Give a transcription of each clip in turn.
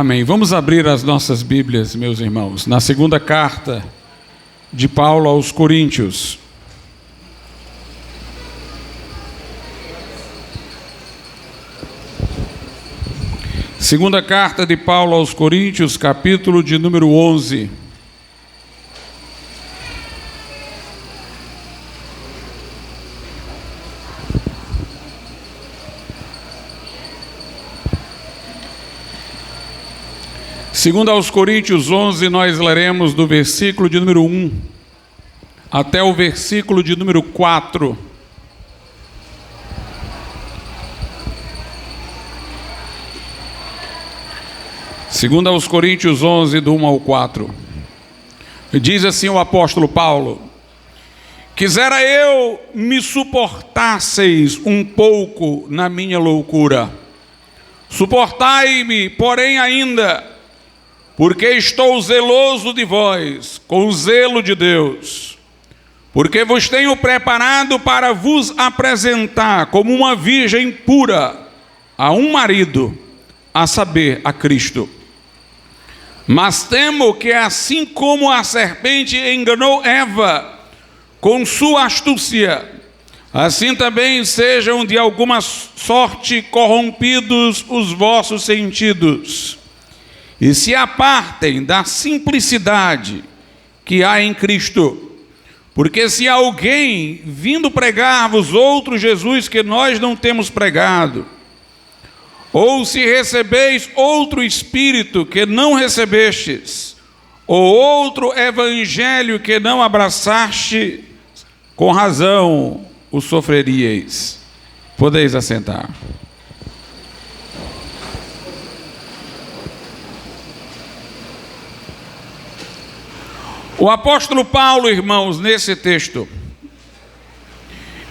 Amém. Vamos abrir as nossas Bíblias, meus irmãos, na segunda carta de Paulo aos Coríntios. Segunda carta de Paulo aos Coríntios, capítulo de número 11. Segundo aos Coríntios 11, nós leremos do versículo de número 1 até o versículo de número 4. Segundo aos Coríntios 11, do 1 ao 4. Diz assim o apóstolo Paulo: quisera eu me suportasseis um pouco na minha loucura. Suportai-me, porém ainda, porque estou zeloso de vós, com o zelo de Deus, porque vos tenho preparado para vos apresentar como uma virgem pura a um marido, a saber, a Cristo. Mas temo que assim como a serpente enganou Eva com sua astúcia, assim também sejam de alguma sorte corrompidos os vossos sentidos, e se apartem da simplicidade que há em Cristo. Porque se alguém vindo pregar-vos outro Jesus que nós não temos pregado, ou se recebeis outro Espírito que não recebestes, ou outro Evangelho que não abraçaste, com razão o sofreríeis. Podeis assentar. O apóstolo Paulo, irmãos, nesse texto,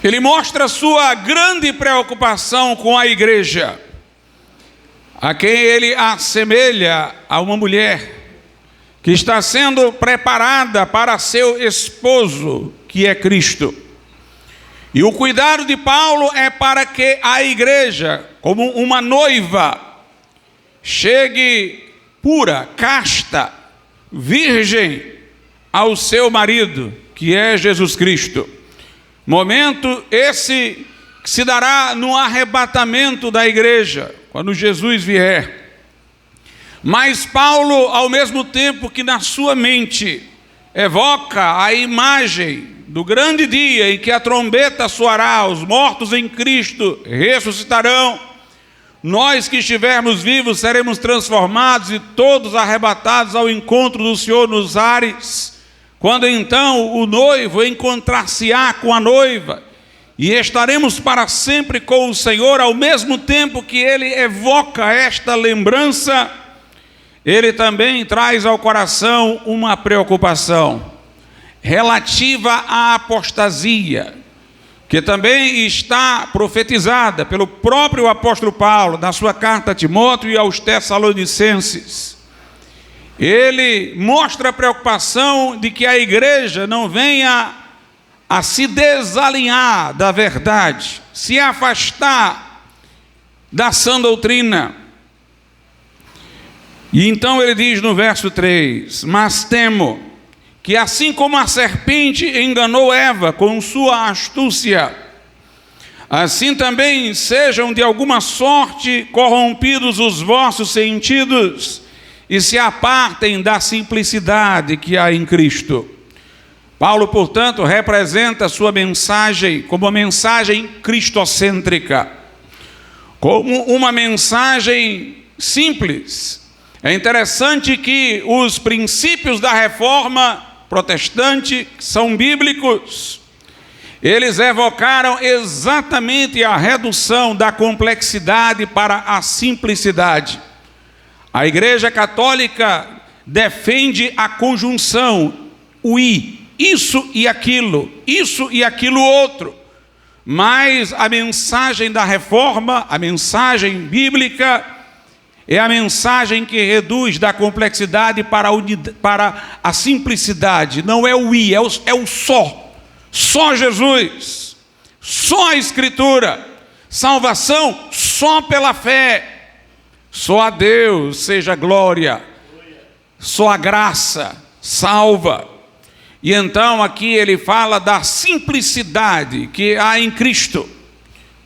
ele mostra sua grande preocupação com a igreja, a quem ele assemelha a uma mulher que está sendo preparada para seu esposo, que é Cristo. E o cuidado de Paulo é para que a igreja, como uma noiva, chegue pura, casta, virgem ao seu marido, que é Jesus Cristo. Momento esse que se dará no arrebatamento da igreja, quando Jesus vier. Mas Paulo, ao mesmo tempo que na sua mente evoca a imagem do grande dia em que a trombeta soará, os mortos em Cristo ressuscitarão, nós que estivermos vivos seremos transformados e todos arrebatados ao encontro do Senhor nos ares, quando então o noivo encontrar-se-á com a noiva, e estaremos para sempre com o Senhor. Ao mesmo tempo que ele evoca esta lembrança, ele também traz ao coração uma preocupação relativa à apostasia, que também está profetizada pelo próprio apóstolo Paulo, na sua carta a Timóteo e aos Tessalonicenses. Ele mostra a preocupação de que a igreja não venha a se desalinhar da verdade, se afastar da sã doutrina. E então ele diz no verso 3: mas temo que assim como a serpente enganou Eva com sua astúcia, assim também sejam de alguma sorte corrompidos os vossos sentidos, e se apartem da simplicidade que há em Cristo. Paulo, portanto, representa a sua mensagem como uma mensagem cristocêntrica, como uma mensagem simples. É interessante que os princípios da reforma protestante são bíblicos. Eles evocaram exatamente a redução da complexidade para a simplicidade. A Igreja Católica defende a conjunção, o i, isso e aquilo outro. Mas a mensagem da reforma, a mensagem bíblica, é a mensagem que reduz da complexidade para a simplicidade. Não é o i, é o só Jesus, só a Escritura, salvação só pela fé. Só a Deus seja glória, só a graça salva. E então aqui ele fala da simplicidade que há em Cristo,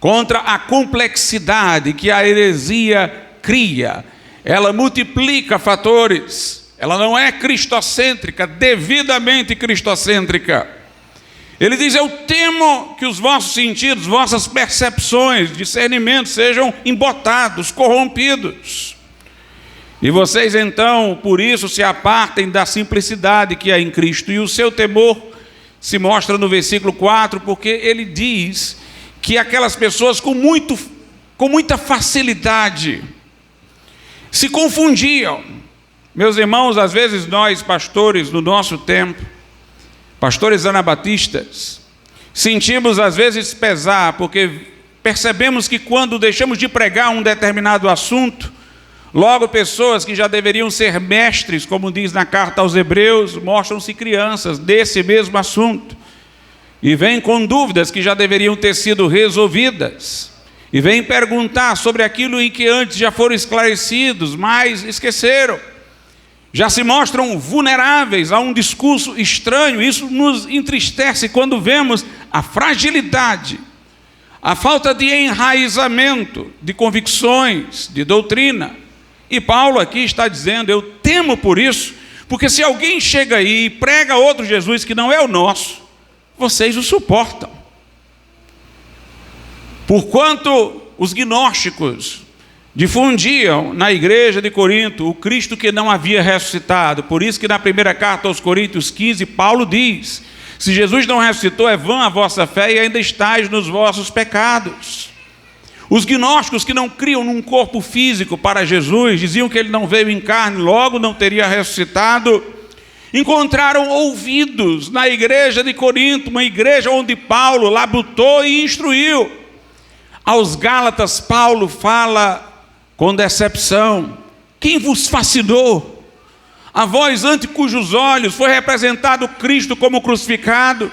contra a complexidade que a heresia cria. Ela multiplica fatores, ela não é cristocêntrica, devidamente cristocêntrica. Ele diz: eu temo que os vossos sentidos, vossas percepções, discernimentos sejam embotados, corrompidos. E vocês então, por isso, se apartem da simplicidade que há em Cristo. E o seu temor se mostra no versículo 4, porque ele diz que aquelas pessoas com muita facilidade se confundiam. Meus irmãos, às vezes nós, pastores, no nosso tempo, pastores anabatistas, sentimos às vezes pesar, porque percebemos que quando deixamos de pregar um determinado assunto, logo pessoas que já deveriam ser mestres, como diz na carta aos Hebreus, mostram-se crianças desse mesmo assunto, e vêm com dúvidas que já deveriam ter sido resolvidas, e vêm perguntar sobre aquilo em que antes já foram esclarecidos, mas esqueceram. Já se mostram vulneráveis a um discurso estranho. Isso nos entristece quando vemos a fragilidade, a falta de enraizamento de convicções, de doutrina. E Paulo aqui está dizendo: eu temo por isso, porque se alguém chega aí e prega outro Jesus que não é o nosso, vocês o suportam. Porquanto os gnósticos difundiam na igreja de Corinto o Cristo que não havia ressuscitado. Por isso que na primeira carta aos Coríntios 15, Paulo diz: se Jesus não ressuscitou, é vã a vossa fé e ainda estáis nos vossos pecados. Os gnósticos, que não criam num corpo físico para Jesus, diziam que ele não veio em carne, logo não teria ressuscitado, encontraram ouvidos na igreja de Corinto, uma igreja onde Paulo labutou e instruiu. Aos Gálatas, Paulo fala com decepção: quem vos fascinou? A vós, ante cujos olhos foi representado Cristo como crucificado.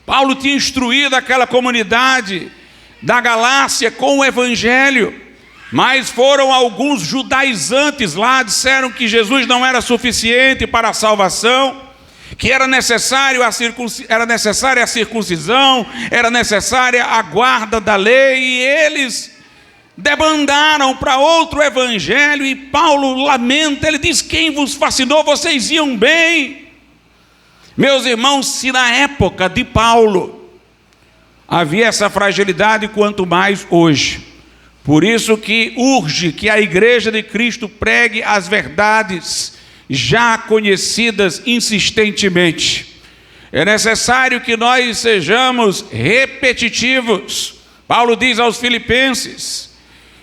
Paulo tinha instruído aquela comunidade da Galácia com o Evangelho, mas foram alguns judaizantes lá, disseram que Jesus não era suficiente para a salvação, que era necessária a circuncisão, era necessária a guarda da lei, e eles debandaram para outro evangelho. E Paulo lamenta, ele diz: quem vos fascinou? Vocês iam bem. Meus irmãos, se na época de Paulo havia essa fragilidade, quanto mais hoje. Por isso que urge que a igreja de Cristo pregue as verdades já conhecidas insistentemente. É necessário que nós sejamos repetitivos. Paulo diz aos Filipenses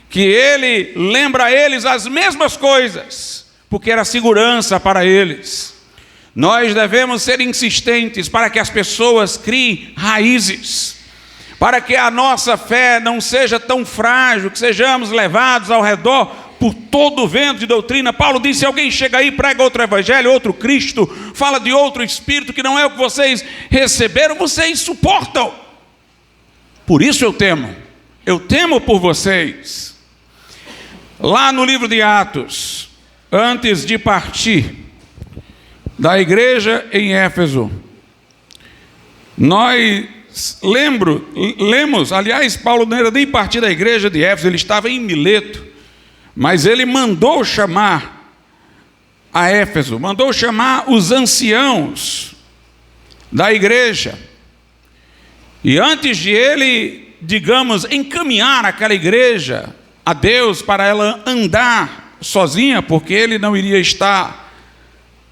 que ele lembra a eles as mesmas coisas, porque era segurança para eles. Nós devemos ser insistentes para que as pessoas criem raízes, para que a nossa fé não seja tão frágil, que sejamos levados ao redor por todo o vento de doutrina. Paulo disse: se alguém chega aí e prega outro evangelho, outro Cristo, fala de outro Espírito que não é o que vocês receberam, vocês suportam. Por isso eu temo por vocês. Lá no livro de Atos, antes de partir da igreja em Éfeso, nós lemos, aliás, Paulo não era nem partir da igreja de Éfeso, ele estava em Mileto, mas ele mandou chamar a Éfeso, mandou chamar os anciãos da igreja, e antes de ele, digamos, encaminhar aquela igreja a Deus para ela andar sozinha, porque ele não iria estar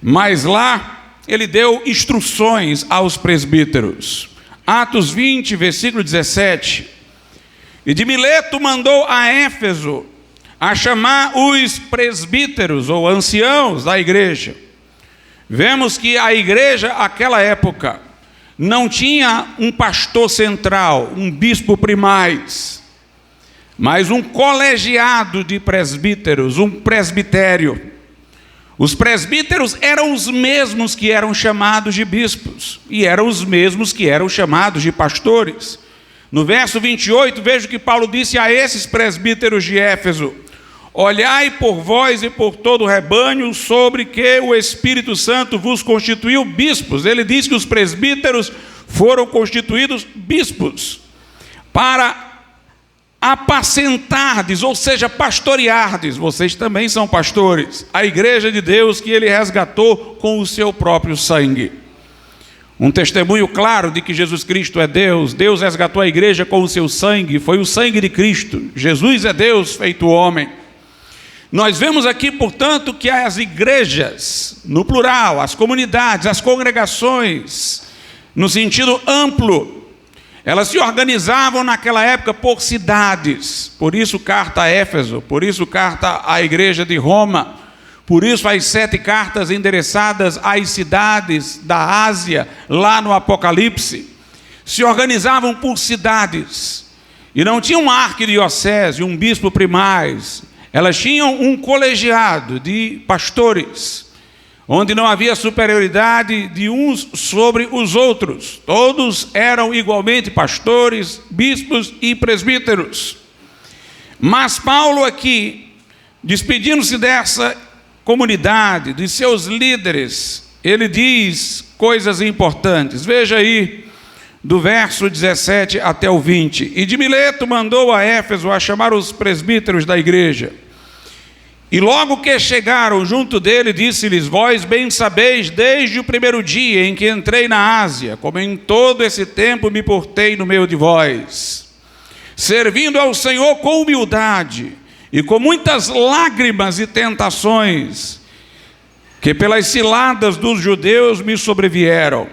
mais lá, ele deu instruções aos presbíteros. Atos 20, versículo 17. E de Mileto mandou a Éfeso a chamar os presbíteros ou anciãos da igreja. Vemos que a igreja, naquela época, não tinha um pastor central, um bispo primaz, mas um colegiado de presbíteros, um presbitério. Os presbíteros eram os mesmos que eram chamados de bispos, e eram os mesmos que eram chamados de pastores. No verso 28, veja o que Paulo disse a esses presbíteros de Éfeso: olhai por vós e por todo o rebanho, sobre que o Espírito Santo vos constituiu bispos. Ele diz que os presbíteros foram constituídos bispos para apacentardes, ou seja, pastoreardes. Vocês também são pastores, a igreja de Deus que ele resgatou com o seu próprio sangue. Um testemunho claro de que Jesus Cristo é Deus. Deus resgatou a igreja com o seu sangue, foi o sangue de Cristo. Jesus é Deus feito homem. Nós vemos aqui, portanto, que as igrejas, no plural, as comunidades, as congregações, no sentido amplo, elas se organizavam naquela época por cidades. Por isso carta a Éfeso, por isso carta à igreja de Roma, por isso as 7 cartas endereçadas às cidades da Ásia, lá no Apocalipse. Se organizavam por cidades, e não tinham uma arquidiocese, um bispo primaz. Elas tinham um colegiado de pastores, onde não havia superioridade de uns sobre os outros. Todos eram igualmente pastores, bispos e presbíteros. Mas Paulo aqui, despedindo-se dessa comunidade, de seus líderes, ele diz coisas importantes. Veja aí, do verso 17 até o 20. E de Mileto mandou a Éfeso a chamar os presbíteros da igreja. E logo que chegaram junto dele, disse-lhes: vós bem sabeis, desde o primeiro dia em que entrei na Ásia, como em todo esse tempo me portei no meio de vós, servindo ao Senhor com humildade e com muitas lágrimas e tentações, que pelas ciladas dos judeus me sobrevieram.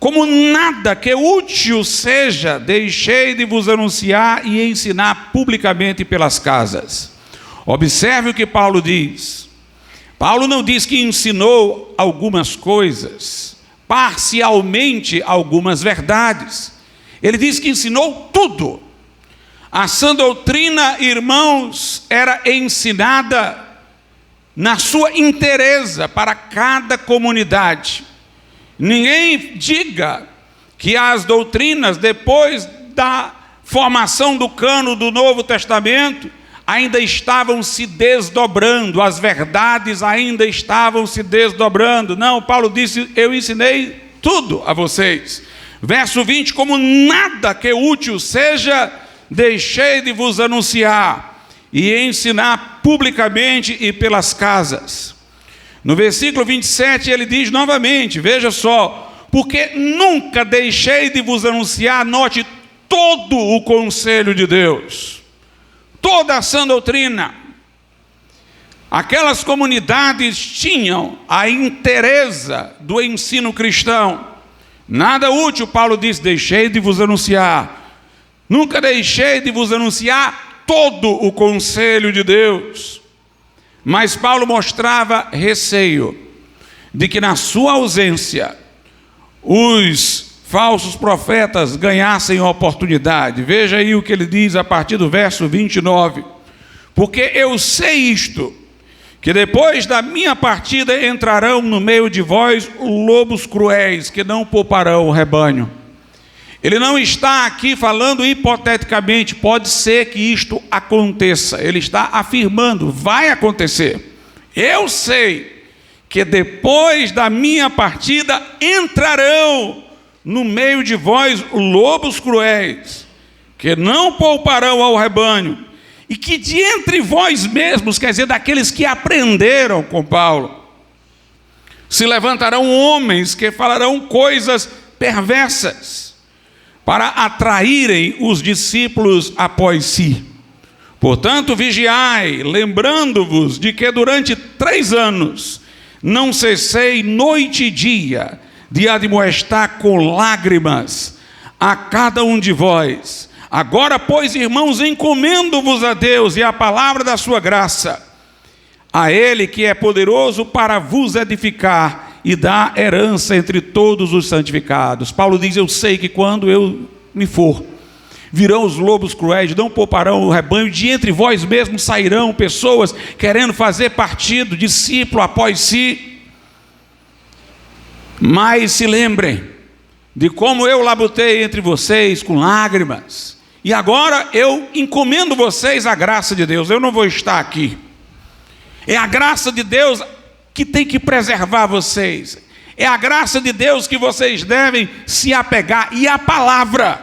Como nada que útil seja, deixei de vos anunciar e ensinar publicamente pelas casas. Observe o que Paulo diz. Paulo não diz que ensinou algumas coisas, parcialmente algumas verdades. Ele diz que ensinou tudo. A sã doutrina, irmãos, era ensinada na sua inteireza para cada comunidade. Ninguém diga que as doutrinas, depois da formação do cânon do Novo Testamento, ainda estavam se desdobrando, as verdades ainda estavam se desdobrando. Não, Paulo disse: eu ensinei tudo a vocês. Verso 20: como nada que útil seja, deixei de vos anunciar e ensinar publicamente e pelas casas. No versículo 27 ele diz novamente, veja só: porque nunca deixei de vos anunciar, note, todo o conselho de Deus, toda a sã doutrina. Aquelas comunidades tinham a inteireza do ensino cristão. Nada útil, Paulo diz, deixei de vos anunciar. Nunca deixei de vos anunciar todo o conselho de Deus. Mas Paulo mostrava receio de que na sua ausência os falsos profetas ganhassem a oportunidade. Veja aí o que ele diz a partir do verso 29. Porque eu sei isto, que depois da minha partida entrarão no meio de vós lobos cruéis, que não pouparão o rebanho. Ele não está aqui falando hipoteticamente, pode ser que isto aconteça. Ele está afirmando, vai acontecer. Eu sei que depois da minha partida entrarão no meio de vós lobos cruéis, que não pouparão ao rebanho, e que de entre vós mesmos, quer dizer, daqueles que aprenderam com Paulo, se levantarão homens que falarão coisas perversas, para atraírem os discípulos após si. Portanto, vigiai, lembrando-vos de que durante 3 anos não cessei noite e dia de admoestar com lágrimas a cada um de vós. Agora, pois, irmãos, encomendo-vos a Deus e a palavra da sua graça, a Ele que é poderoso para vos edificar e dar herança entre todos os santificados. Paulo diz: eu sei que quando eu me for, virão os lobos cruéis, não pouparão o rebanho, de entre vós mesmos sairão pessoas querendo fazer partido, discípulo após si. Mas se lembrem de como eu labutei entre vocês com lágrimas, e agora eu encomendo vocês à graça de Deus. Eu não vou estar aqui, É a graça de Deus que tem que preservar vocês. É a graça de Deus que vocês devem se apegar. E a palavra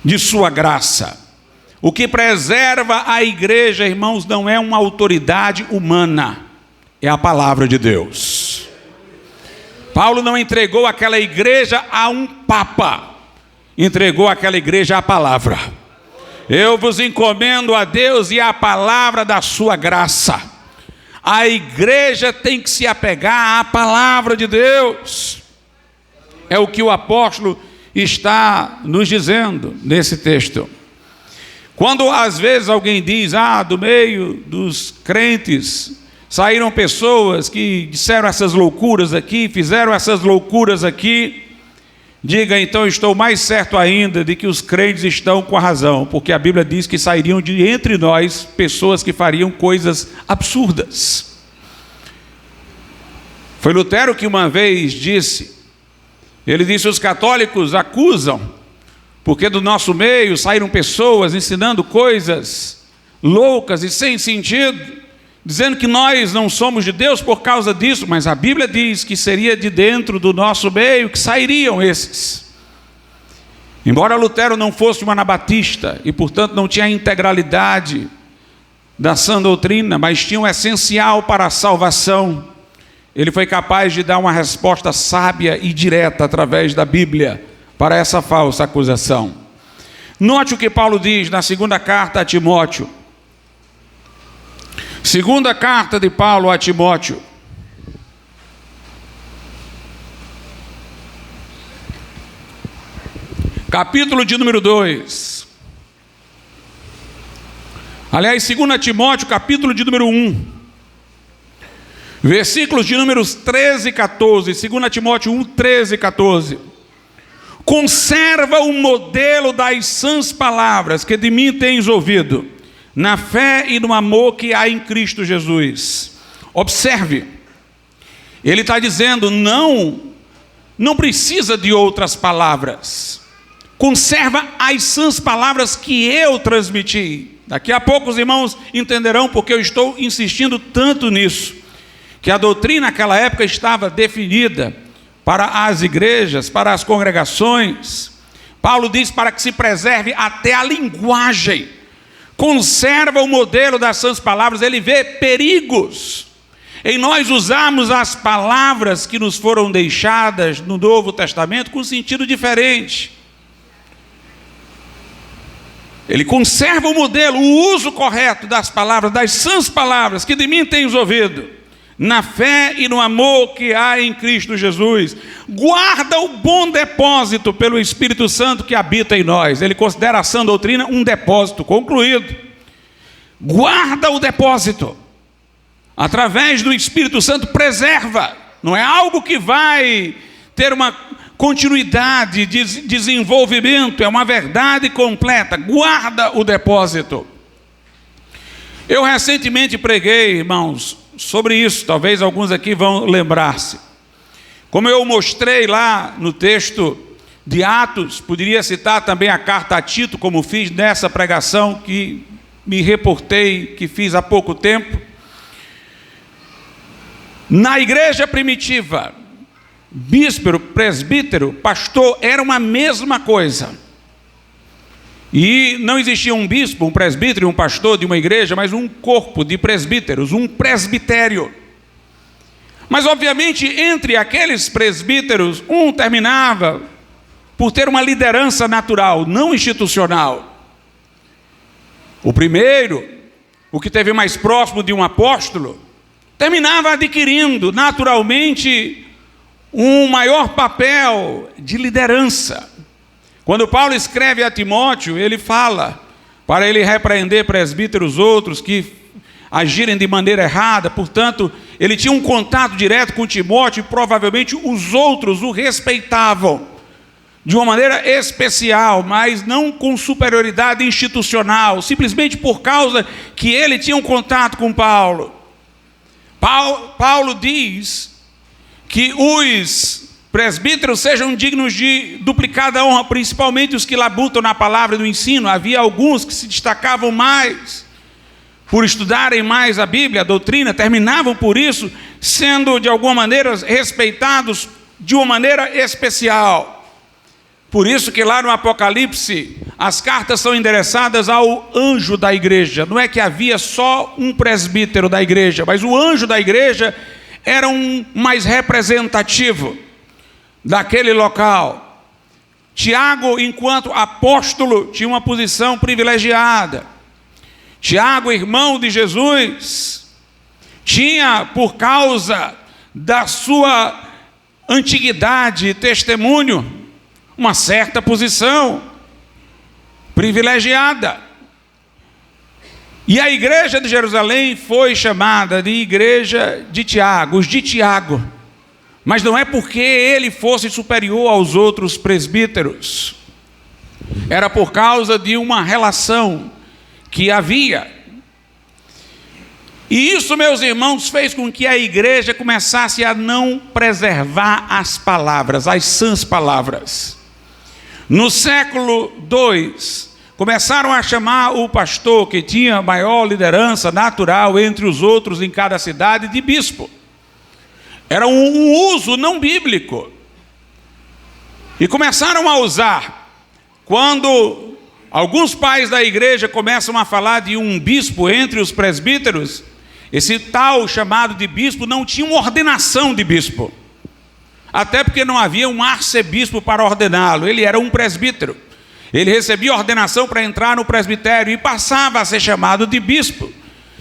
de sua graça. O que preserva a igreja, irmãos, não é uma autoridade humana, é a palavra de Deus. Paulo não entregou aquela igreja a um papa, entregou aquela igreja à palavra. Eu vos encomendo a Deus e à palavra da sua graça. A igreja tem que se apegar à palavra de Deus. É o que o apóstolo está nos dizendo nesse texto. Quando às vezes alguém diz, do meio dos crentes saíram pessoas que disseram essas loucuras aqui, fizeram essas loucuras aqui, diga, então estou mais certo ainda de que os crentes estão com a razão, porque a Bíblia diz que sairiam de entre nós pessoas que fariam coisas absurdas. Foi Lutero que uma vez disse, ele disse, os católicos acusam, porque do nosso meio saíram pessoas ensinando coisas loucas e sem sentido, dizendo que nós não somos de Deus por causa disso, mas a Bíblia diz que seria de dentro do nosso meio que sairiam esses. Embora Lutero não fosse um anabatista e portanto não tinha a integralidade da sã doutrina, mas tinha o essencial para a salvação, ele foi capaz de dar uma resposta sábia e direta através da Bíblia para essa falsa acusação. Note o que Paulo diz na segunda carta a Timóteo. Segunda carta de Paulo a Timóteo. Capítulo de número 2. Aliás, 2 Timóteo, capítulo de número 1. Versículos de números 13 e 14. 2 Timóteo 1, 13 e 14. Conserva o modelo das sãs palavras que de mim tens ouvido, na fé e no amor que há em Cristo Jesus. Observe, ele está dizendo, não precisa de outras palavras. Conserva as sãs palavras que eu transmiti. Daqui a pouco os irmãos entenderão porque eu estou insistindo tanto nisso. Que a doutrina naquela época estava definida para as igrejas, para as congregações. Paulo diz para que se preserve até a linguagem. Conserva o modelo das sãs palavras. Ele vê perigos em nós usarmos as palavras que nos foram deixadas no Novo Testamento com sentido diferente. Ele conserva o modelo, o uso correto das palavras, das sãs palavras que de mim tens ouvido, na fé e no amor que há em Cristo Jesus. Guarda o bom depósito pelo Espírito Santo que habita em nós. Ele considera a sã doutrina um depósito concluído. Guarda o depósito. Através do Espírito Santo, preserva. Não é algo que vai ter uma continuidade de desenvolvimento, é uma verdade completa. Guarda o depósito. Eu recentemente preguei, irmãos, sobre isso, talvez alguns aqui vão lembrar-se. Como eu mostrei lá no texto de Atos, poderia citar também a carta a Tito, como fiz nessa pregação que me reportei, que fiz há pouco tempo. Na igreja primitiva, bispo, presbítero, pastor, era uma mesma coisa. E não existia um bispo, um presbítero e um pastor de uma igreja, mas um corpo de presbíteros, um presbitério. Mas obviamente entre aqueles presbíteros, um terminava por ter uma liderança natural, não institucional. O primeiro, o que esteve mais próximo de um apóstolo, terminava adquirindo naturalmente um maior papel de liderança. Quando Paulo escreve a Timóteo, ele fala para ele repreender presbíteros outros que agirem de maneira errada. Portanto, ele tinha um contato direto com Timóteo e provavelmente os outros o respeitavam de uma maneira especial, mas não com superioridade institucional, simplesmente por causa que ele tinha um contato com Paulo. Paulo diz que os presbíteros sejam dignos de duplicada honra, principalmente os que labutam na palavra do ensino. Havia alguns que se destacavam mais por estudarem mais a Bíblia, a doutrina, terminavam por isso sendo de alguma maneira respeitados de uma maneira especial. Por isso que lá no Apocalipse as cartas são endereçadas ao anjo da igreja. Não é que havia só um presbítero da igreja, mas o anjo da igreja era um mais representativo daquele local. Tiago, enquanto apóstolo, tinha uma posição privilegiada. Tiago, irmão de Jesus, tinha, por causa da sua antiguidade e testemunho, uma certa posição privilegiada. E a igreja de Jerusalém foi chamada de igreja de Tiago, os de Tiago. Mas não é porque ele fosse superior aos outros presbíteros. Era por causa de uma relação que havia. E isso, meus irmãos, fez com que a igreja começasse a não preservar as palavras, as sãs palavras. No século II, começaram a chamar o pastor que tinha maior liderança natural entre os outros em cada cidade de bispo. Era um uso não bíblico. E começaram a usar. Quando alguns pais da igreja começam a falar de um bispo entre os presbíteros, esse tal chamado de bispo não tinha uma ordenação de bispo. Até porque não havia um arcebispo para ordená-lo. Ele era um presbítero. Ele recebia ordenação para entrar no presbitério e passava a ser chamado de bispo,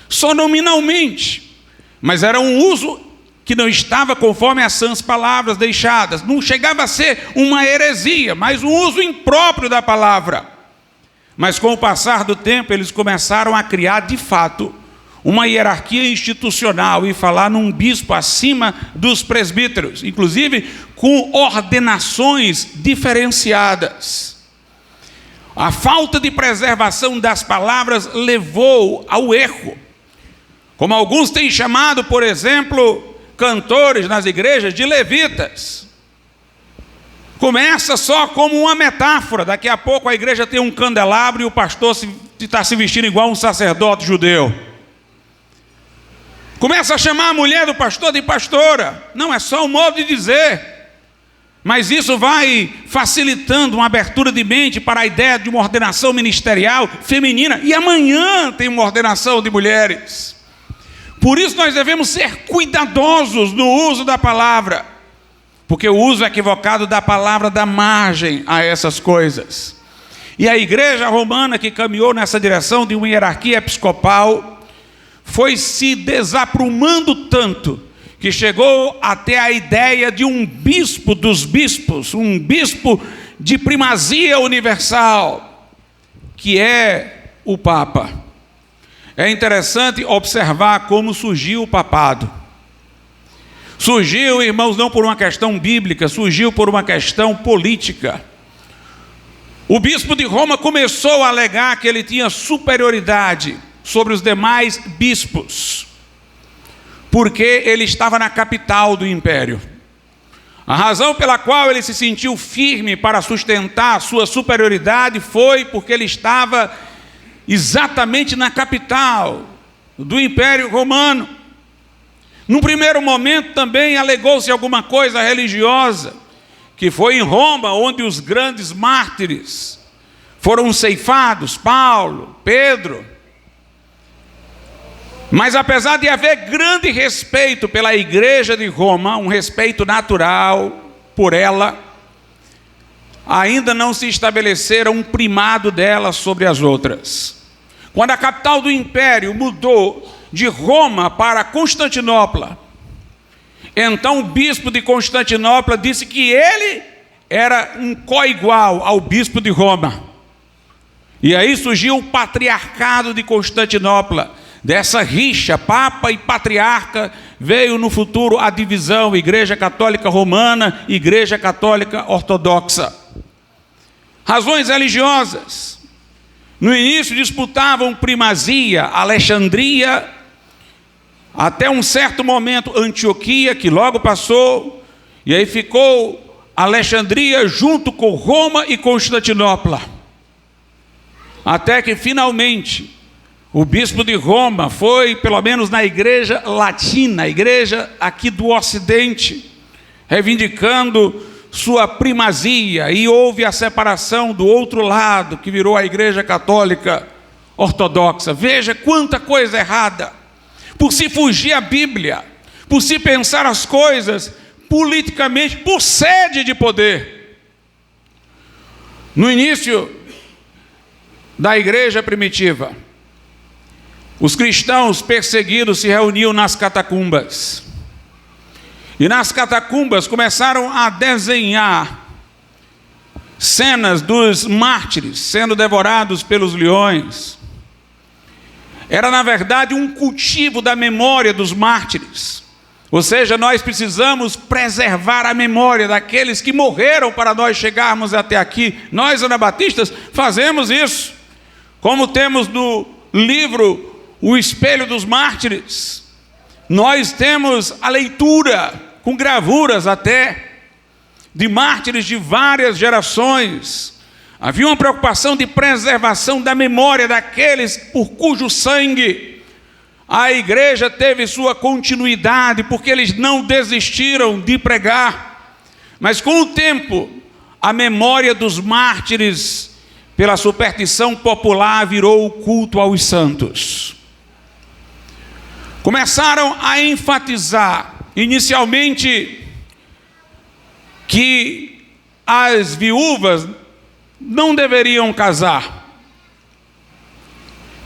só nominalmente. Mas era um uso que não estava conforme as sãs palavras deixadas. Não chegava a ser uma heresia, mas um uso impróprio da palavra. Mas com o passar do tempo, eles começaram a criar, de fato, uma hierarquia institucional e falar num bispo acima dos presbíteros, inclusive com ordenações diferenciadas. A falta de preservação das palavras levou ao erro. Como alguns têm chamado, por exemplo, cantores nas igrejas de levitas. Começa só como uma metáfora. Daqui a pouco a igreja tem um candelabro e o pastor está se vestindo igual um sacerdote judeu. Começa a chamar a mulher do pastor de pastora. Não, é só um modo de dizer. Mas isso vai facilitando uma abertura de mente para a ideia de uma ordenação ministerial feminina. E amanhã tem uma ordenação de mulheres. Por isso nós devemos ser cuidadosos no uso da palavra. Porque o uso equivocado da palavra dá margem a essas coisas. E a igreja romana, que caminhou nessa direção de uma hierarquia episcopal, foi se desaprumando tanto que chegou até a ideia de um bispo dos bispos, um bispo de primazia universal, que é o Papa. É interessante observar como surgiu o papado. Surgiu, irmãos, não por uma questão bíblica, surgiu por uma questão política. O bispo de Roma começou a alegar que ele tinha superioridade sobre os demais bispos, porque ele estava na capital do império. A razão pela qual ele se sentiu firme para sustentar a sua superioridade foi porque ele estava exatamente na capital do Império Romano. Num primeiro momento também alegou-se alguma coisa religiosa, que foi em Roma onde os grandes mártires foram ceifados, Paulo, Pedro. Mas apesar de haver grande respeito pela igreja de Roma, um respeito natural por ela, ainda não se estabeleceram um primado dela sobre as outras. Quando a capital do império mudou de Roma para Constantinopla, então o bispo de Constantinopla disse que ele era um coigual ao bispo de Roma. E aí surgiu o patriarcado de Constantinopla. Dessa rixa, Papa e Patriarca, veio no futuro a divisão, Igreja Católica Romana, Igreja Católica Ortodoxa. Razões religiosas. No início disputavam primazia, Alexandria, até um certo momento Antioquia, que logo passou, e aí ficou Alexandria junto com Roma e Constantinopla. Até que finalmente o bispo de Roma foi, pelo menos na igreja latina, a igreja aqui do Ocidente, reivindicando sua primazia, e houve a separação do outro lado, que virou a igreja católica ortodoxa. Veja quanta coisa errada, por se fugir à Bíblia, por se pensar as coisas politicamente, por sede de poder. No início da igreja primitiva, os cristãos perseguidos se reuniam nas catacumbas. E nas catacumbas começaram a desenhar cenas dos mártires sendo devorados pelos leões. Era, na verdade, um cultivo da memória dos mártires. Ou seja, nós precisamos preservar a memória daqueles que morreram para nós chegarmos até aqui. Nós, anabatistas, fazemos isso. Como temos no livro O Espelho dos Mártires, nós temos a leitura, com gravuras até, de mártires de várias gerações. Havia uma preocupação de preservação da memória daqueles por cujo sangue a igreja teve sua continuidade, porque eles não desistiram de pregar. Mas com o tempo, a memória dos mártires, pela superstição popular, virou o culto aos santos. Começaram a enfatizar, inicialmente, que as viúvas não deveriam casar,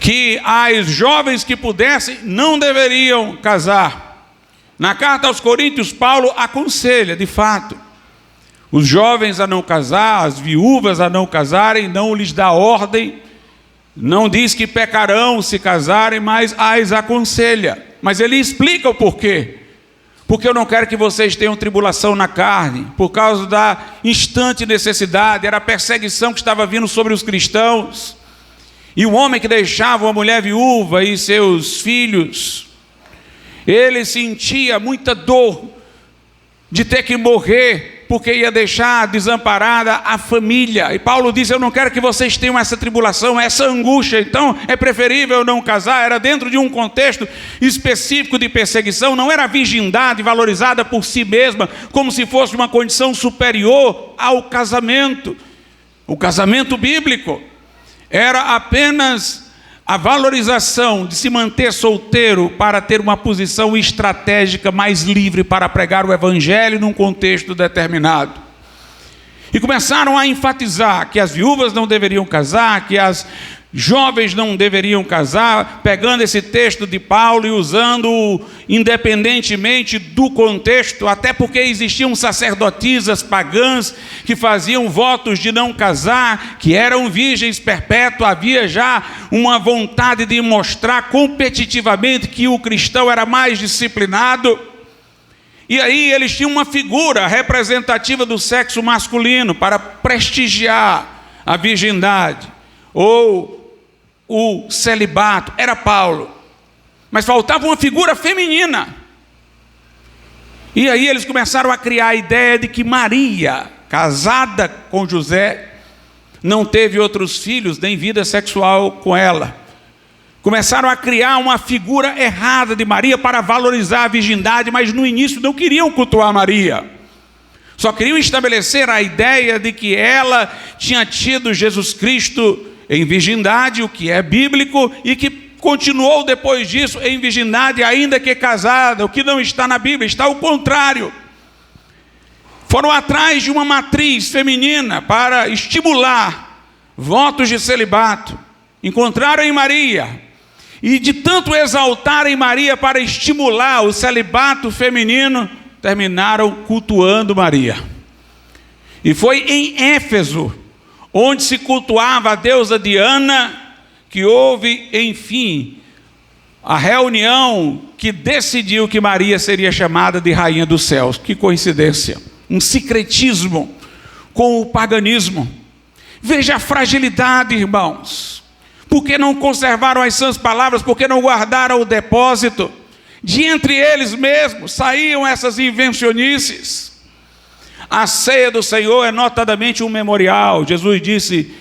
que as jovens que pudessem não deveriam casar. Na carta aos Coríntios, Paulo aconselha, de fato, os jovens a não casar, as viúvas a não casarem, não lhes dá ordem, não diz que pecarão se casarem, mas as aconselha. Mas ele explica o porquê. Porque eu não quero que vocês tenham tribulação na carne, por causa da instante necessidade. Era a perseguição que estava vindo sobre os cristãos. E o homem que deixava uma mulher viúva e seus filhos, ele sentia muita dor de ter que morrer, porque ia deixar desamparada a família. E Paulo diz: eu não quero que vocês tenham essa tribulação, essa angústia. Então é preferível não casar. Era dentro de um contexto específico de perseguição. Não era a virgindade valorizada por si mesma, como se fosse uma condição superior ao casamento. O casamento bíblico era apenas a valorização de se manter solteiro para ter uma posição estratégica mais livre para pregar o evangelho num contexto determinado. E começaram a enfatizar que as viúvas não deveriam casar, que as jovens não deveriam casar, pegando esse texto de Paulo e usando-o independentemente do contexto, até porque existiam sacerdotisas pagãs que faziam votos de não casar, que eram virgens perpétuas. Havia já uma vontade de mostrar competitivamente que o cristão era mais disciplinado. E aí eles tinham uma figura representativa do sexo masculino para prestigiar a virgindade ou o celibato. Era Paulo. Mas faltava uma figura feminina. E aí eles começaram a criar a ideia de que Maria, casada com José, não teve outros filhos, nem vida sexual com ela. Começaram a criar uma figura errada de Maria para valorizar a virgindade, mas no início não queriam cultuar Maria. Só queriam estabelecer a ideia de que ela tinha tido Jesus Cristo em virgindade, o que é bíblico, e que continuou depois disso em virgindade, ainda que casada, o que não está na Bíblia, está ao contrário. Foram atrás de uma matriz feminina para estimular votos de celibato. Encontraram em Maria, e de tanto exaltarem Maria para estimular o celibato feminino, terminaram cultuando Maria. E foi em Éfeso, onde se cultuava a deusa Diana, que houve, enfim, a reunião que decidiu que Maria seria chamada de Rainha dos Céus. Que coincidência! Um sincretismo com o paganismo. Veja a fragilidade, irmãos. Por que não conservaram as sãs palavras? Por que não guardaram o depósito? De entre eles mesmos saíam essas invencionices. A ceia do Senhor é notadamente um memorial. Jesus disse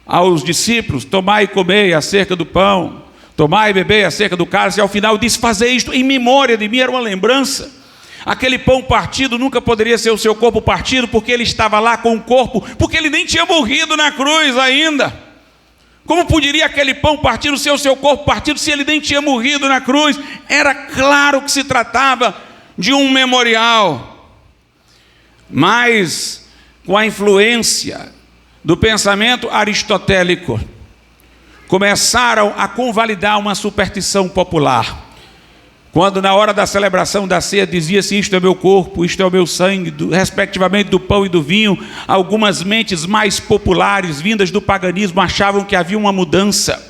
aos discípulos: tomai e comei acerca do pão, tomai e bebei acerca do cálice, e ao final disse: fazei isto em memória de mim. Era uma lembrança. Aquele pão partido nunca poderia ser o seu corpo partido, porque ele estava lá com o corpo, porque ele nem tinha morrido na cruz ainda. Como poderia aquele pão partido ser o seu corpo partido, se ele nem tinha morrido na cruz? Era claro que se tratava de um memorial. Mas, com a influência do pensamento aristotélico, começaram a convalidar uma superstição popular. Quando na hora da celebração da ceia dizia-se: isto é meu corpo, isto é o meu sangue, respectivamente do pão e do vinho, algumas mentes mais populares, vindas do paganismo, achavam que havia uma mudança.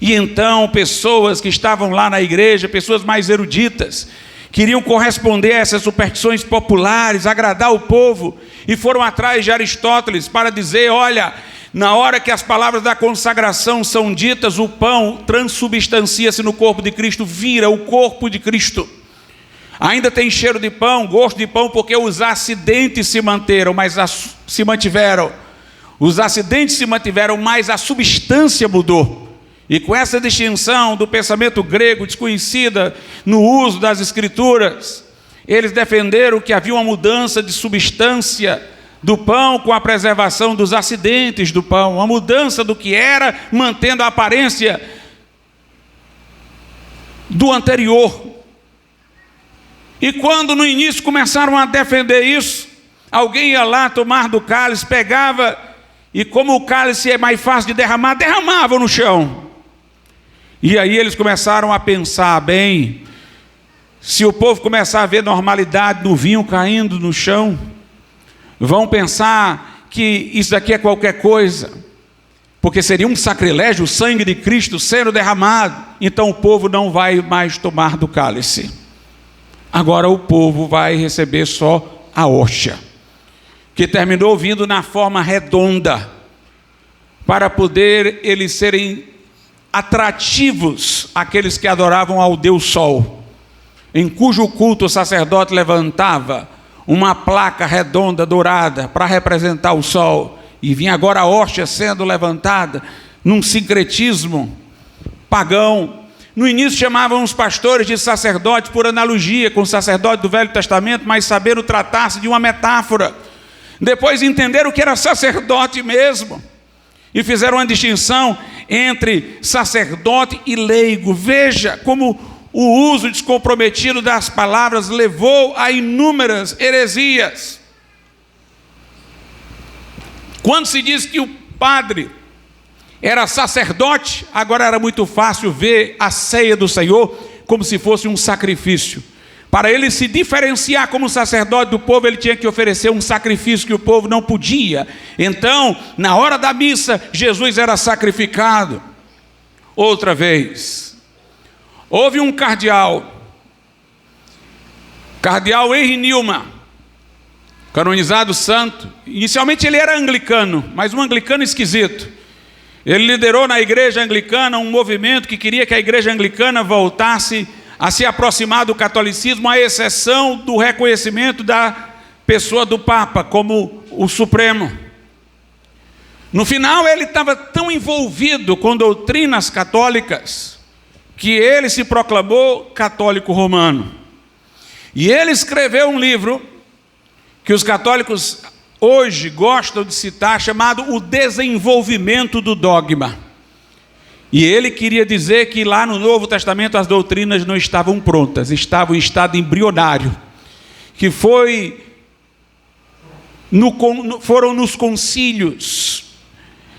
E então pessoas que estavam lá na igreja, pessoas mais eruditas, queriam corresponder a essas superstições populares, agradar o povo, e foram atrás de Aristóteles para dizer: olha, na hora que as palavras da consagração são ditas, o pão transubstancia-se no corpo de Cristo, vira o corpo de Cristo. Ainda tem cheiro de pão, gosto de pão, porque os acidentes se mantiveram, mas os acidentes se mantiveram, mas a substância mudou. E com essa distinção do pensamento grego, desconhecida no uso das escrituras, eles defenderam que havia uma mudança de substância do pão com a preservação dos acidentes do pão, uma mudança do que era, mantendo a aparência do anterior. E quando no início começaram a defender isso, alguém ia lá tomar do cálice, pegava, e como o cálice é mais fácil de derramar, derramava no chão. E aí eles começaram a pensar: bem, se o povo começar a ver normalidade no vinho caindo no chão, vão pensar que isso aqui é qualquer coisa, porque seria um sacrilégio o sangue de Cristo sendo derramado. Então o povo não vai mais tomar do cálice. Agora o povo vai receber só a hóstia, que terminou vindo na forma redonda, para poder eles serem atrativos àqueles que adoravam ao Deus Sol, em cujo culto o sacerdote levantava uma placa redonda, dourada, para representar o sol. E vinha agora a hóstia sendo levantada num sincretismo pagão. No início chamavam os pastores de sacerdotes por analogia com o sacerdote do Velho Testamento, mas sabendo tratar-se de uma metáfora. Depois entenderam que era sacerdote mesmo, e fizeram uma distinção entre sacerdote e leigo. Veja como o uso descomprometido das palavras levou a inúmeras heresias. Quando se diz que o padre era sacerdote, agora era muito fácil ver a ceia do Senhor como se fosse um sacrifício. Para ele se diferenciar como sacerdote do povo, ele tinha que oferecer um sacrifício que o povo não podia. Então, na hora da missa, Jesus era sacrificado. Outra vez, houve um cardeal Henry Newman, canonizado santo. Inicialmente ele era anglicano, mas um anglicano esquisito. Ele liderou na igreja anglicana um movimento que queria que a igreja anglicana voltasse a se aproximar do catolicismo, à exceção do reconhecimento da pessoa do Papa como o Supremo. No final ele estava tão envolvido com doutrinas católicas que ele se proclamou católico romano. E ele escreveu um livro que os católicos hoje gostam de citar, chamado O Desenvolvimento do Dogma. E ele queria dizer que lá no Novo Testamento as doutrinas não estavam prontas, estavam em estado embrionário, que foram nos concílios,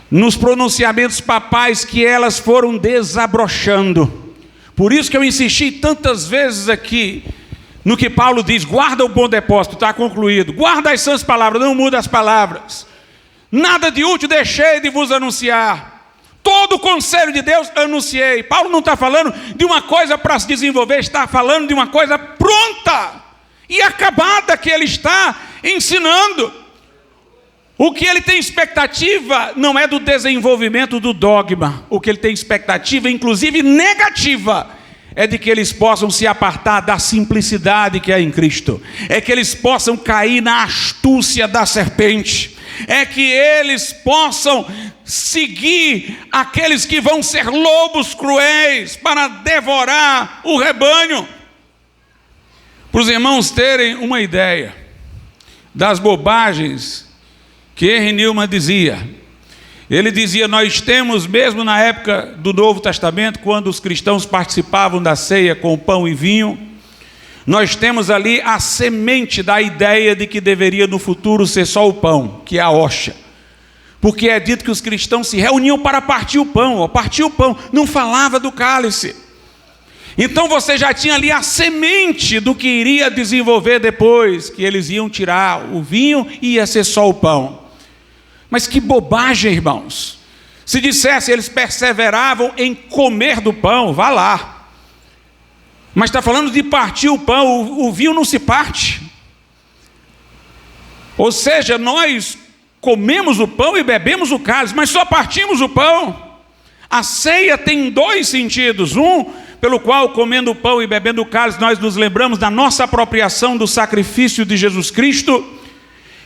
nos pronunciamentos papais, que elas foram desabrochando. Por isso que eu insisti tantas vezes aqui no que Paulo diz: guarda o bom depósito, está concluído, guarda as sãs palavras, não muda as palavras, nada de útil deixei de vos anunciar, todo o conselho de Deus anunciei. Paulo não está falando de uma coisa para se desenvolver, está falando de uma coisa pronta e acabada que ele está ensinando. O que ele tem expectativa não é do desenvolvimento do dogma, o que ele tem expectativa, inclusive negativa, é de que eles possam se apartar da simplicidade que é em Cristo, é que eles possam cair na astúcia da serpente, é que eles possam seguir aqueles que vão ser lobos cruéis para devorar o rebanho. Para os irmãos terem uma ideia das bobagens que Henry Newman dizia, ele dizia: nós temos, mesmo na época do Novo Testamento, quando os cristãos participavam da ceia com pão e vinho, nós temos ali a semente da ideia de que deveria no futuro ser só o pão, que é a hoxa. Porque é dito que os cristãos se reuniam para partir o pão, não falava do cálice. Então você já tinha ali a semente do que iria desenvolver depois, que eles iam tirar o vinho e ia ser só o pão. Mas que bobagem, irmãos. Se dissesse eles perseveravam em comer do pão, vá lá. Mas está falando de partir o pão, o vinho não se parte. Ou seja, nós comemos o pão e bebemos o cálice, mas só partimos o pão. A ceia tem dois sentidos. Um, pelo qual, comendo o pão e bebendo o cálice, nós nos lembramos da nossa apropriação do sacrifício de Jesus Cristo.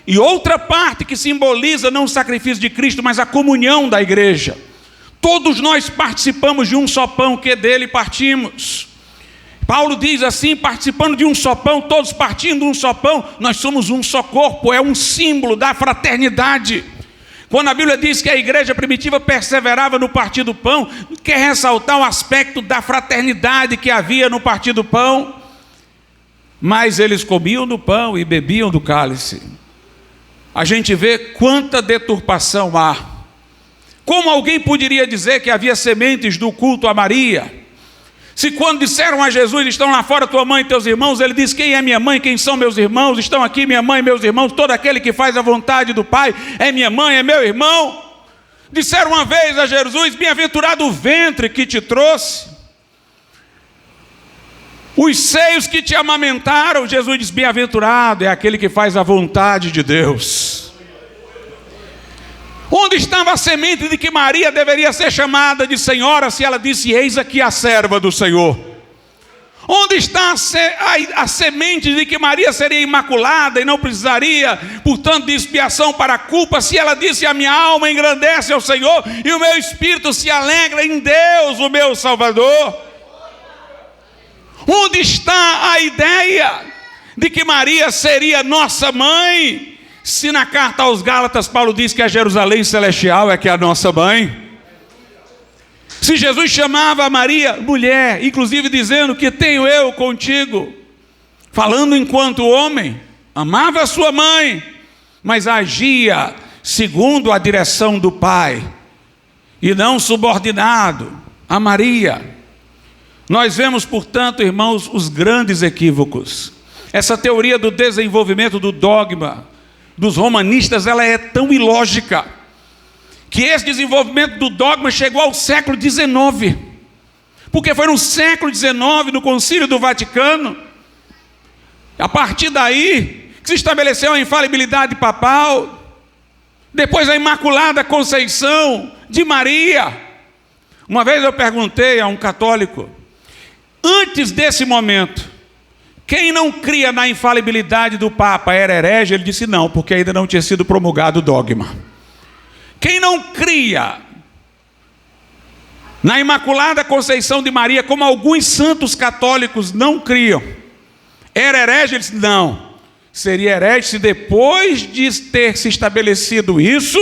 E outra parte que simboliza não o sacrifício de Cristo, mas a comunhão da igreja. Todos nós participamos de um só pão, que dele partimos. Paulo diz assim: participando de um só pão, todos partindo de um só pão, nós somos um só corpo, é um símbolo da fraternidade. Quando a Bíblia diz que a igreja primitiva perseverava no partir do pão, quer ressaltar o aspecto da fraternidade que havia no partir do pão. Mas eles comiam do pão e bebiam do cálice. A gente vê quanta deturpação há. Como alguém poderia dizer que havia sementes do culto a Maria? Se quando disseram a Jesus: estão lá fora tua mãe e teus irmãos, ele diz: quem é minha mãe, quem são meus irmãos? Estão aqui minha mãe e meus irmãos, todo aquele que faz a vontade do Pai é minha mãe, é meu irmão. Disseram uma vez a Jesus: bem-aventurado o ventre que te trouxe, os seios que te amamentaram. Jesus diz: bem-aventurado é aquele que faz a vontade de Deus. Onde estava a semente de que Maria deveria ser chamada de Senhora, se ela disse: eis aqui a serva do Senhor? Onde está a semente de que Maria seria imaculada e não precisaria, portanto, de expiação para a culpa, se ela disse: a minha alma engrandece ao Senhor e o meu espírito se alegra em Deus, o meu Salvador? Onde está a ideia de que Maria seria nossa mãe, se na carta aos Gálatas Paulo diz que a Jerusalém celestial é que é a nossa mãe? Se Jesus chamava a Maria mulher, inclusive dizendo: que tenho eu contigo, falando enquanto homem, amava a sua mãe, mas agia segundo a direção do Pai, e não subordinado a Maria. Nós vemos, portanto, irmãos, os grandes equívocos. Essa teoria do desenvolvimento do dogma dos romanistas, ela é tão ilógica, que esse desenvolvimento do dogma chegou ao século XIX, porque foi no século XIX, no Concílio do Vaticano, a partir daí, que se estabeleceu a infalibilidade papal, depois a Imaculada Conceição de Maria. Uma vez eu perguntei a um católico: antes desse momento, quem não cria na infalibilidade do Papa era herege? Ele disse: não, porque ainda não tinha sido promulgado o dogma. Quem não cria na Imaculada Conceição de Maria, como alguns santos católicos não criam, era herege? Ele disse: não, seria herege se depois de ter se estabelecido isso,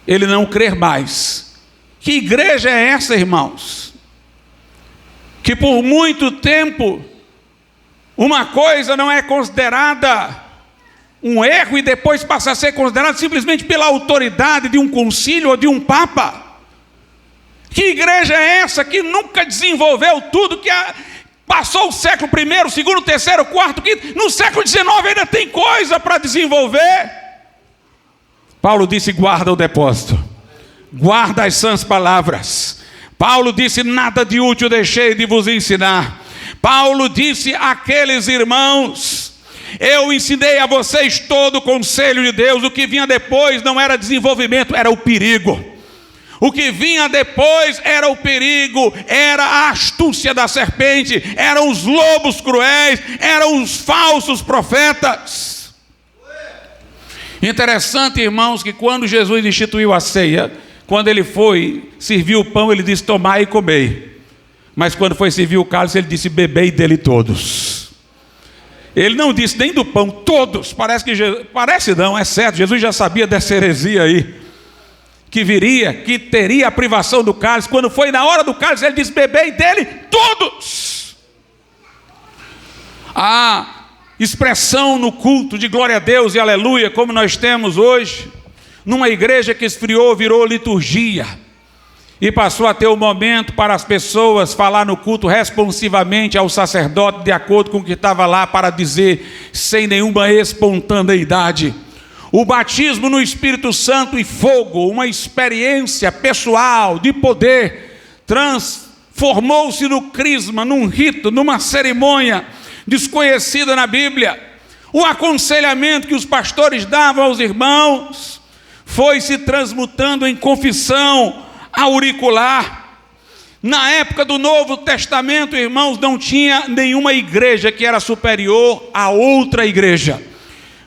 ele não crer mais. Que igreja é essa, irmãos? Que por muito tempo uma coisa não é considerada um erro e depois passa a ser considerada simplesmente pela autoridade de um concílio ou de um papa. Que igreja é essa que nunca desenvolveu tudo que passou o século I, segundo, terceiro, quarto, quinto, no século XIX ainda tem coisa para desenvolver? Paulo disse: guarda o depósito, guarda as sãs palavras. Paulo disse: nada de útil deixei de vos ensinar. Paulo disse àqueles irmãos: eu ensinei a vocês todo o conselho de Deus. O que vinha depois não era desenvolvimento, era o perigo. O que vinha depois era o perigo, era a astúcia da serpente, eram os lobos cruéis, eram os falsos profetas. Interessante, irmãos, que quando Jesus instituiu a ceia, quando ele foi servir o pão, ele disse: tomai e comei. Mas quando foi servir o cálice, ele disse: bebei dele todos. Ele não disse nem do pão, todos. Parece não, é certo, Jesus já sabia dessa heresia aí, que viria, que teria a privação do cálice. Quando foi na hora do cálice, ele disse: bebei dele todos. A expressão no culto de glória a Deus e aleluia, como nós temos hoje, numa igreja que esfriou, virou liturgia, e passou a ter um momento para as pessoas falar no culto responsivamente ao sacerdote, de acordo com o que estava lá, para dizer, sem nenhuma espontaneidade. O batismo no Espírito Santo e fogo, uma experiência pessoal de poder, transformou-se no crisma, num rito, numa cerimônia desconhecida na Bíblia. O aconselhamento que os pastores davam aos irmãos foi se transmutando em confissão auricular. Na época do Novo Testamento, irmãos, não tinha nenhuma igreja que era superior a outra igreja.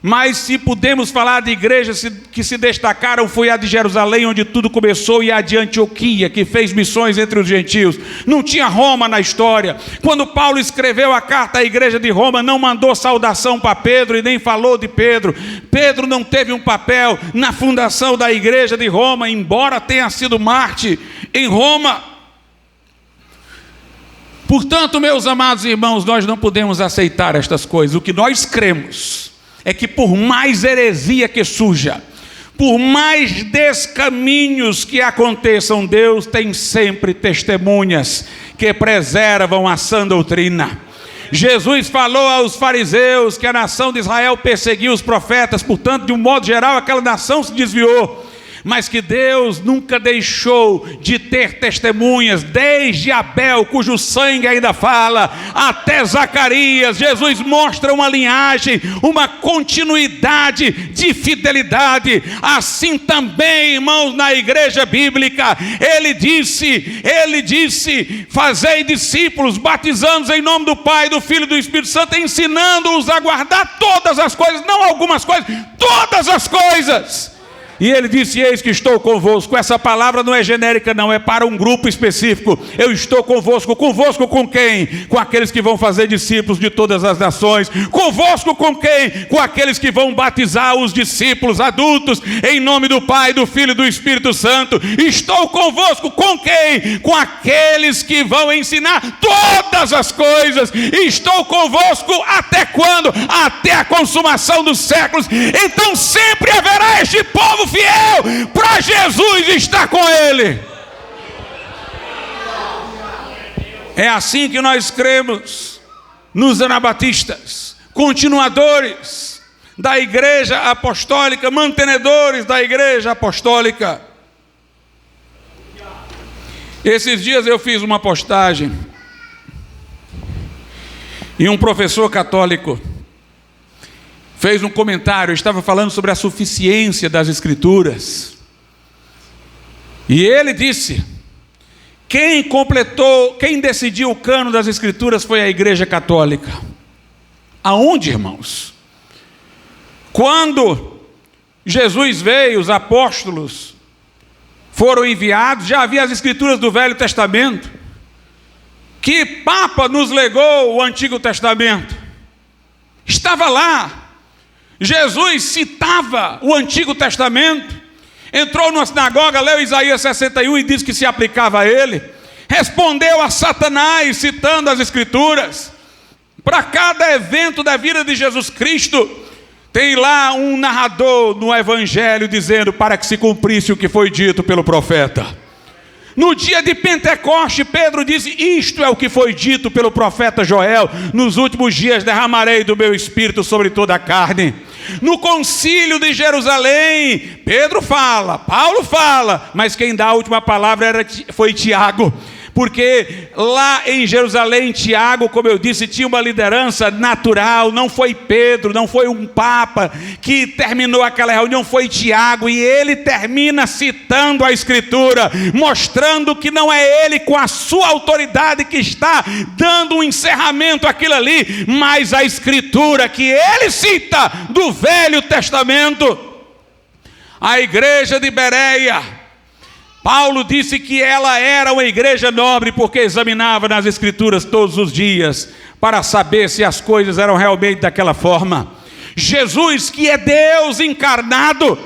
Mas se podemos falar de igrejas que se destacaram, foi a de Jerusalém, onde tudo começou, e a de Antioquia, que fez missões entre os gentios. Não tinha Roma na história. Quando Paulo escreveu a carta à igreja de Roma, não mandou saudação para Pedro e nem falou de Pedro. Pedro não teve um papel na fundação da igreja de Roma, embora tenha sido mártir em Roma. Portanto, meus amados irmãos, nós não podemos aceitar estas coisas. O que nós cremos é que, por mais heresia que surja, por mais descaminhos que aconteçam, Deus tem sempre testemunhas que preservam a sã doutrina. Jesus falou aos fariseus que a nação de Israel perseguiu os profetas, portanto, de um modo geral, aquela nação se desviou. Mas que Deus nunca deixou de ter testemunhas, desde Abel, cujo sangue ainda fala, até Zacarias. Jesus mostra uma linhagem, uma continuidade de fidelidade. Assim também, irmãos, na igreja bíblica, ele disse: fazei discípulos, batizando-os em nome do Pai, do Filho e do Espírito Santo, ensinando-os a guardar todas as coisas, não algumas coisas, todas as coisas. E ele disse: eis que estou convosco. Essa palavra não é genérica, não, é para um grupo específico. Eu estou convosco. Convosco com quem? Com aqueles que vão fazer discípulos de todas as nações. Convosco com quem? Com aqueles que vão batizar os discípulos adultos em nome do Pai, do Filho e do Espírito Santo. Estou convosco com quem? Com aqueles que vão ensinar todas as coisas. Estou convosco até quando? Até a consumação dos séculos. Então sempre haverá este povo fiel para Jesus estar com ele. É assim que nós cremos nos anabatistas, continuadores da igreja apostólica, mantenedores da igreja apostólica. Esses dias eu fiz uma postagem e um professor católico fez um comentário. Eu estava falando sobre a suficiência das Escrituras, e ele disse: quem decidiu o cânon das Escrituras foi a Igreja Católica. Aonde, irmãos? Quando Jesus veio, os apóstolos foram enviados, já havia as Escrituras do Velho Testamento. Que Papa nos legou o Antigo Testamento? Estava lá. Jesus citava o Antigo Testamento, entrou numa sinagoga, leu Isaías 61 e disse que se aplicava a ele. Respondeu a Satanás citando as Escrituras. Para cada evento da vida de Jesus Cristo, tem lá um narrador no Evangelho dizendo para que se cumprisse o que foi dito pelo profeta. No dia de Pentecoste, Pedro disse: isto é o que foi dito pelo profeta Joel: nos últimos dias derramarei do meu espírito sobre toda a carne. No concílio de Jerusalém, Pedro fala, Paulo fala, mas quem dá a última palavra foi Tiago. porque lá em Jerusalém, Tiago, como eu disse, tinha uma liderança natural. Não foi Pedro, não foi um papa que terminou aquela reunião, foi Tiago, e ele termina citando a Escritura, mostrando que não é ele com a sua autoridade que está dando um encerramento àquilo ali, mas a Escritura que ele cita do Velho Testamento. A igreja de Bereia, Paulo disse que ela era uma igreja nobre porque examinava nas Escrituras todos os dias para saber se as coisas eram realmente daquela forma. Jesus, que é Deus encarnado,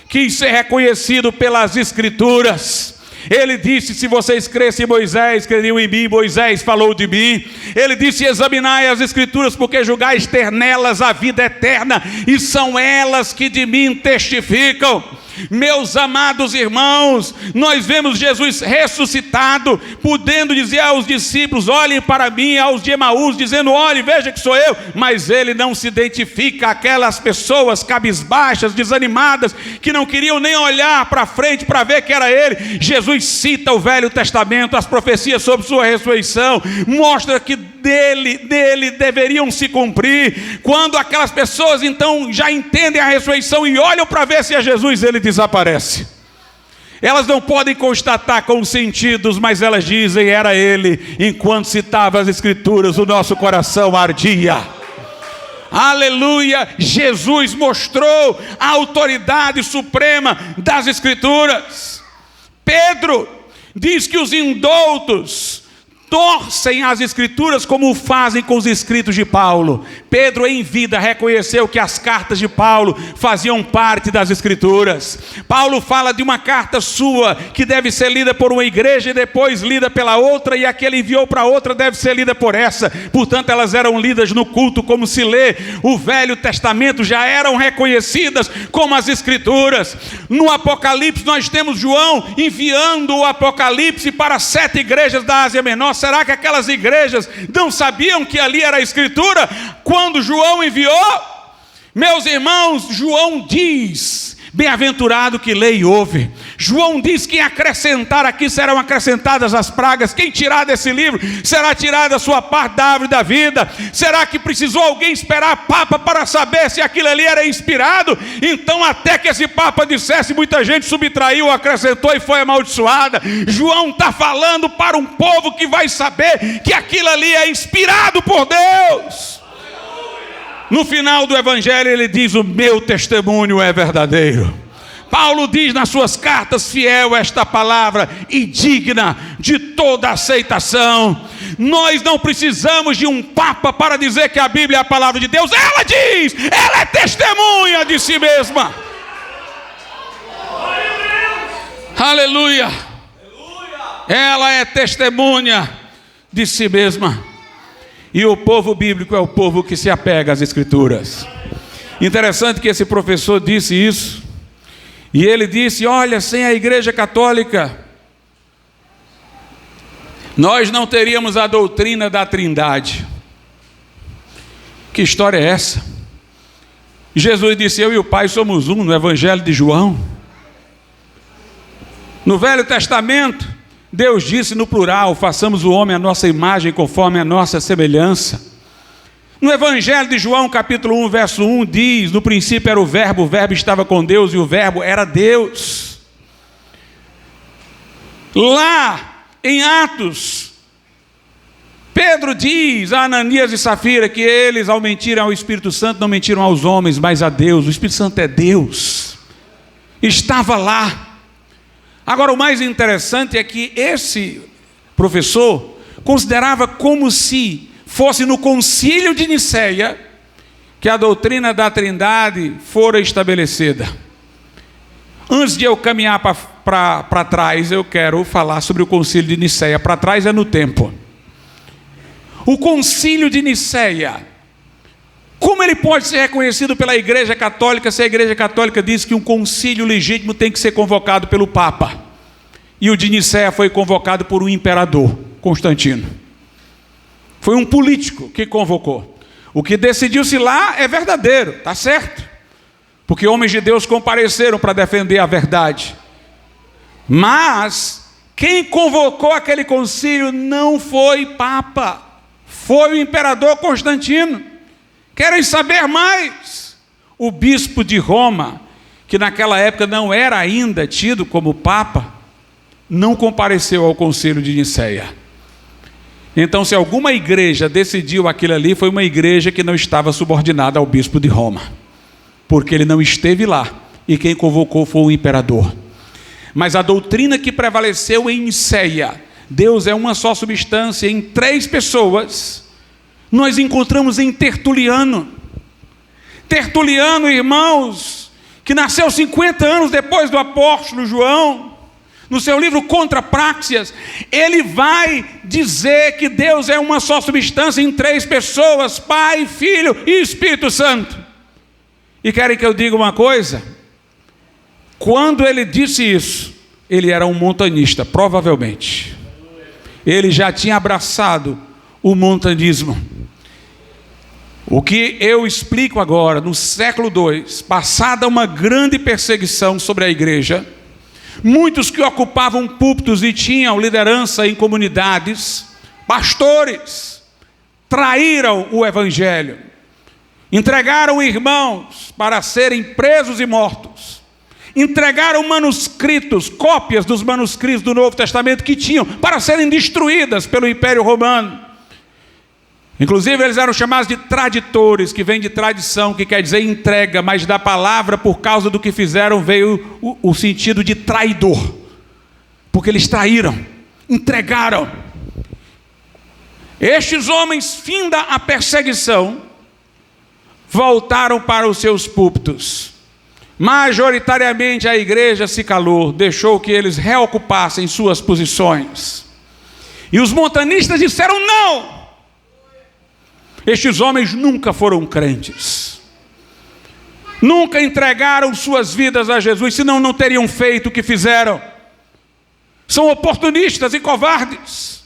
quis ser reconhecido pelas Escrituras. Ele disse: se vocês crescem em Moisés, creriam em mim. Moisés falou de mim. Ele disse: examinai as Escrituras, porque julgais ter nelas a vida eterna, e são elas que de mim testificam. Meus amados irmãos, nós vemos Jesus ressuscitado, podendo dizer aos discípulos: olhem para mim, aos de Emaús, dizendo: olhem, veja que sou eu. Mas ele não se identifica àquelas pessoas cabisbaixas, desanimadas, que não queriam nem olhar para frente para ver que era ele. Jesus cita o Velho Testamento, as profecias sobre sua ressurreição, mostra que dele deveriam se cumprir. Quando aquelas pessoas então já entendem a ressurreição e olham para ver se é Jesus, ele desaparece. Elas não podem constatar com os sentidos, mas elas dizem: era ele. Enquanto citava as Escrituras, o nosso coração ardia. Aleluia! Jesus mostrou a autoridade suprema das Escrituras. Pedro diz que os indoutos torcem as Escrituras como fazem com os escritos de Paulo. Pedro, em vida, reconheceu que as cartas de Paulo faziam parte das Escrituras. Paulo fala de uma carta sua que deve ser lida por uma igreja e depois lida pela outra, e a que ele enviou para outra deve ser lida por essa. Portanto, elas eram lidas no culto como se lê o Velho Testamento, já eram reconhecidas como as Escrituras. No Apocalipse nós temos João enviando o Apocalipse para 7 igrejas da Ásia Menor. Será que aquelas igrejas não sabiam que ali era a Escritura quando João enviou? Meus irmãos, João diz: bem-aventurado que lê e ouve. João diz: quem acrescentar aqui serão acrescentadas as pragas. Quem tirar desse livro será tirada a sua parte da árvore da vida. Será que precisou alguém esperar Papa para saber se aquilo ali era inspirado? Então, até que esse Papa dissesse, muita gente subtraiu, acrescentou e foi amaldiçoada. João está falando para um povo que vai saber que aquilo ali é inspirado por Deus. No final do Evangelho ele diz: o meu testemunho é verdadeiro. Paulo diz nas suas cartas: fiel esta palavra e digna de toda aceitação. Nós não precisamos de um papa para dizer que a Bíblia é a palavra de Deus. Ela diz, ela é testemunha de si mesma. Aleluia. Ela é testemunha de si mesma. E o povo bíblico é o povo que se apega às Escrituras. Interessante que esse professor disse isso. E ele disse: olha, sem a Igreja Católica, nós não teríamos a doutrina da Trindade. Que história é essa? Jesus disse: eu e o Pai somos um, no Evangelho de João. No Velho Testamento, Deus disse no plural: façamos o homem à nossa imagem, conforme a nossa semelhança. No Evangelho de João, capítulo 1, verso 1, diz: no princípio era o Verbo estava com Deus, e o Verbo era Deus. Lá em Atos, Pedro diz a Ananias e Safira que eles, ao mentirem ao Espírito Santo, não mentiram aos homens, mas a Deus. O Espírito Santo é Deus. Estava lá. Agora, o mais interessante é que esse professor considerava como se fosse no concílio de Niceia que a doutrina da Trindade fora estabelecida. Antes de eu caminhar para trás, eu quero falar sobre o concílio de Niceia. Para trás é no tempo. O concílio de Niceia, como ele pode ser reconhecido pela Igreja Católica se a Igreja Católica diz que um concílio legítimo tem que ser convocado pelo Papa? E o de Niceia foi convocado por um imperador, Constantino. Foi um político que convocou. O que decidiu-se lá é verdadeiro, está certo. Porque homens de Deus compareceram para defender a verdade. Mas Quem convocou aquele concílio não foi Papa, foi o imperador Constantino. Querem saber mais? O bispo de Roma, que naquela época não era ainda tido como Papa, não compareceu ao concílio de Nicéia. Então, se alguma igreja decidiu aquilo ali, foi uma igreja que não estava subordinada ao bispo de Roma, porque ele não esteve lá, e quem convocou foi o imperador. Mas a doutrina que prevaleceu em Nicéia, Deus é uma só substância em 3 pessoas, nós encontramos em Tertuliano. Tertuliano, irmãos, que nasceu 50 anos depois do apóstolo João, no seu livro Contra Praxeas, ele vai dizer que Deus é uma só substância em 3 pessoas, Pai, Filho e Espírito Santo. E querem que eu diga uma coisa? Quando ele disse isso, ele era um montanista, provavelmente. Ele já tinha abraçado o montanismo. O que eu explico agora, no século II, passada uma grande perseguição sobre a igreja, muitos que ocupavam púlpitos e tinham liderança em comunidades, pastores, traíram o evangelho, entregaram irmãos para serem presos e mortos, entregaram manuscritos, cópias dos manuscritos do Novo Testamento que tinham para serem destruídas pelo Império Romano. Inclusive eles eram chamados de traditores, que vem de tradição, que quer dizer entrega, mas da palavra, por causa do que fizeram, veio o sentido de traidor, porque eles traíram, entregaram. Estes homens, finda a perseguição, voltaram para os seus púlpitos. Majoritariamente a igreja se calou, deixou que eles reocupassem suas posições. E os montanistas disseram não. Estes homens nunca foram crentes, nunca entregaram suas vidas a Jesus, senão não teriam feito o que fizeram. São oportunistas e covardes.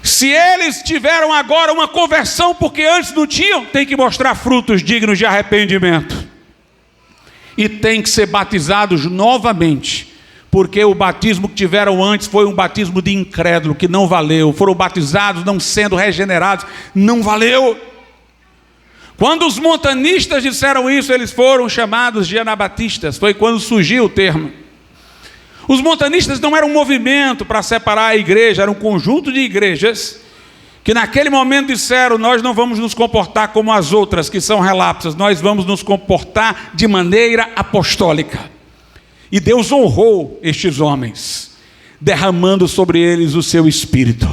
Se eles tiveram agora uma conversão, porque antes não tinham, tem que mostrar frutos dignos de arrependimento. E tem que ser batizados novamente, porque o batismo que tiveram antes foi um batismo de incrédulo, que não valeu. Foram batizados não sendo regenerados, não valeu. Quando os montanistas disseram isso, eles foram chamados de anabatistas. Foi quando surgiu o termo. Os montanistas não eram um movimento para separar a igreja, era um conjunto de igrejas que naquele momento disseram: nós não vamos nos comportar como as outras que são relapsas, nós vamos nos comportar de maneira apostólica. E Deus honrou estes homens, derramando sobre eles o seu espírito.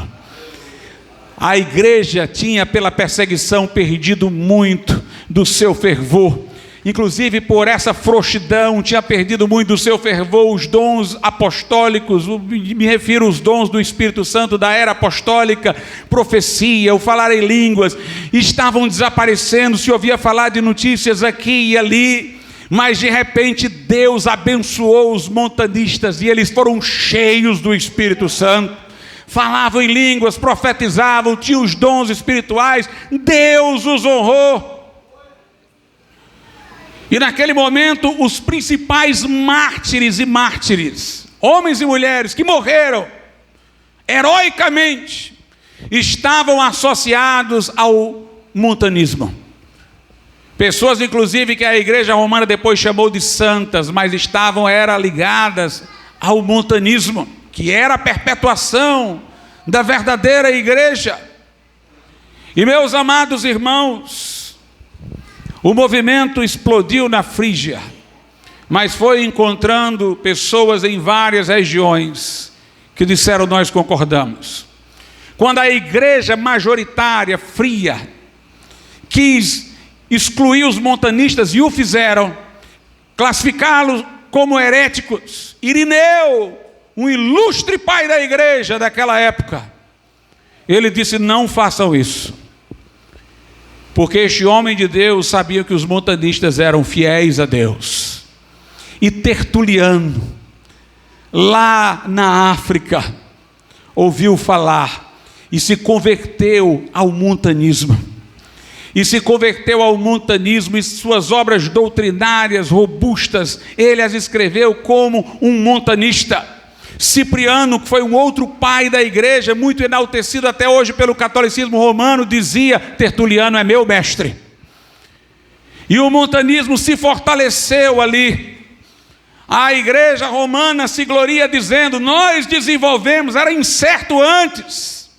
A igreja tinha, pela perseguição, perdido muito do seu fervor. Inclusive por essa frouxidão, tinha perdido muito do seu fervor os dons apostólicos, me refiro aos dons do Espírito Santo da era apostólica, profecia, o falar em línguas, estavam desaparecendo. Se ouvia falar de notícias aqui e ali, mas de repente Deus abençoou os montanistas e eles foram cheios do Espírito Santo, falavam em línguas, profetizavam, tinham os dons espirituais. Deus os honrou. E naquele momento os principais mártires e mártires, homens e mulheres que morreram heroicamente, estavam associados ao montanismo. Pessoas inclusive que a igreja romana depois chamou de santas, mas eram ligadas ao montanismo, que era a perpetuação da verdadeira igreja. E meus amados irmãos, o movimento explodiu na Frígia, mas foi encontrando pessoas em várias regiões que disseram: nós concordamos. Quando a igreja majoritária, fria, quis excluir os montanistas e o fizeram, classificá-los como heréticos, Irineu, um ilustre pai da igreja daquela época, ele disse: não façam isso. Porque este homem de Deus sabia que os montanistas eram fiéis a Deus. E Tertuliano, lá na África, ouviu falar e se converteu ao montanismo. E se converteu ao montanismo, e suas obras doutrinárias robustas, ele as escreveu como um montanista. Cipriano, que foi um outro pai da igreja, muito enaltecido até hoje pelo catolicismo romano, dizia: Tertuliano é meu mestre. E o montanismo se fortaleceu ali. A igreja romana se gloria dizendo: nós desenvolvemos, era incerto antes,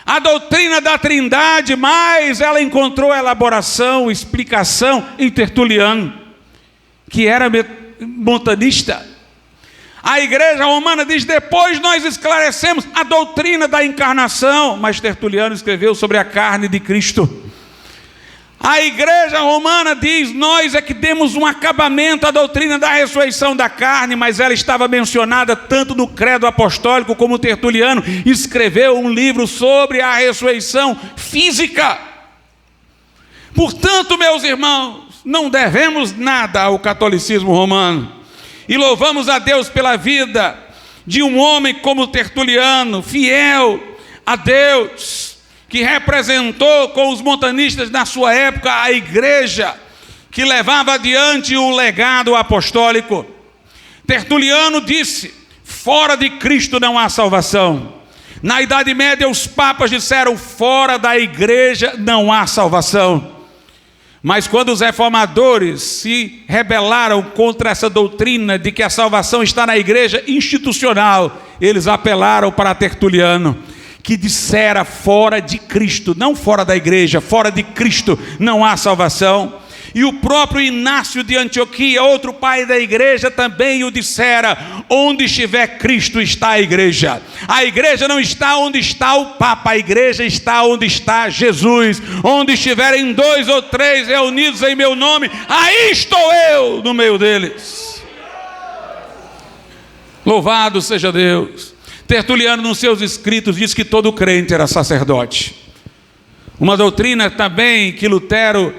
a doutrina da Trindade, mas ela encontrou elaboração, explicação em Tertuliano, que era montanista. A igreja romana diz: depois nós esclarecemos a doutrina da encarnação, mas Tertuliano escreveu sobre a carne de Cristo. A igreja romana diz: nós é que demos um acabamento à doutrina da ressurreição da carne, mas ela estava mencionada tanto no credo apostólico, como Tertuliano escreveu um livro sobre a ressurreição física. Portanto, meus irmãos, não devemos nada ao catolicismo romano. E louvamos a Deus pela vida de um homem como Tertuliano, fiel a Deus, que representou com os montanistas na sua época a igreja que levava adiante o legado apostólico. Tertuliano disse: fora de Cristo não há salvação. Na Idade Média os papas disseram: fora da igreja não há salvação. Mas quando os reformadores se rebelaram contra essa doutrina de que a salvação está na igreja institucional, eles apelaram para Tertuliano, que dissera: fora de Cristo, não fora da igreja, fora de Cristo não há salvação. E o próprio Inácio de Antioquia, outro pai da igreja, também o dissera: onde estiver Cristo está a igreja. A igreja não está onde está o Papa, a igreja está onde está Jesus. Onde estiverem 2 ou 3 reunidos em meu nome, aí estou eu no meio deles. Louvado seja Deus. Tertuliano, nos seus escritos, diz que todo crente era sacerdote. Uma doutrina também que Lutero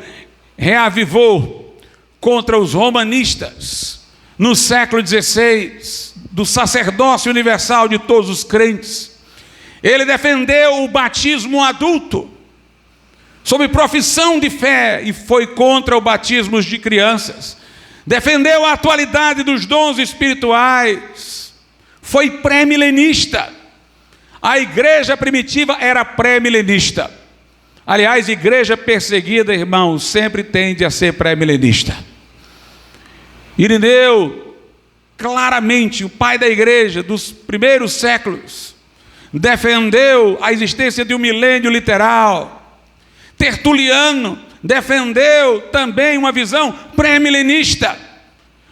reavivou contra os romanistas no século XVI, do sacerdócio universal de todos os crentes. Ele defendeu o batismo adulto, sob profissão de fé, e foi contra o batismo de crianças. Defendeu a atualidade dos dons espirituais, foi pré-milenista. A igreja primitiva era pré-milenista. Aliás, igreja perseguida, irmãos, sempre tende a ser pré-milenista. Irineu, claramente, o pai da igreja dos primeiros séculos, defendeu a existência de um milênio literal. Tertuliano defendeu também uma visão pré-milenista.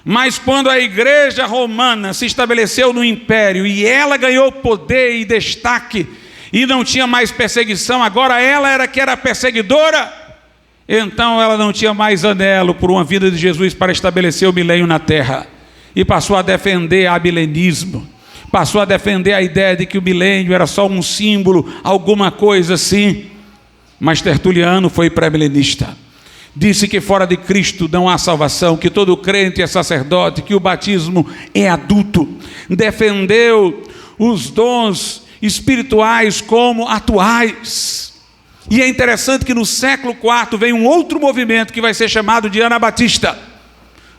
Mas quando a igreja romana se estabeleceu no império e ela ganhou poder e destaque, e não tinha mais perseguição, agora ela era que era perseguidora, então ela não tinha mais anelo por uma vida de Jesus para estabelecer o milênio na terra, e passou a defender o amilenismo, passou a defender a ideia de que o milênio era só um símbolo, alguma coisa assim. Mas Tertuliano foi pré-milenista, disse que fora de Cristo não há salvação, que todo crente é sacerdote, que o batismo é adulto, defendeu os dons espirituais como atuais. E é interessante que no século IV vem um outro movimento que vai ser chamado de anabatista,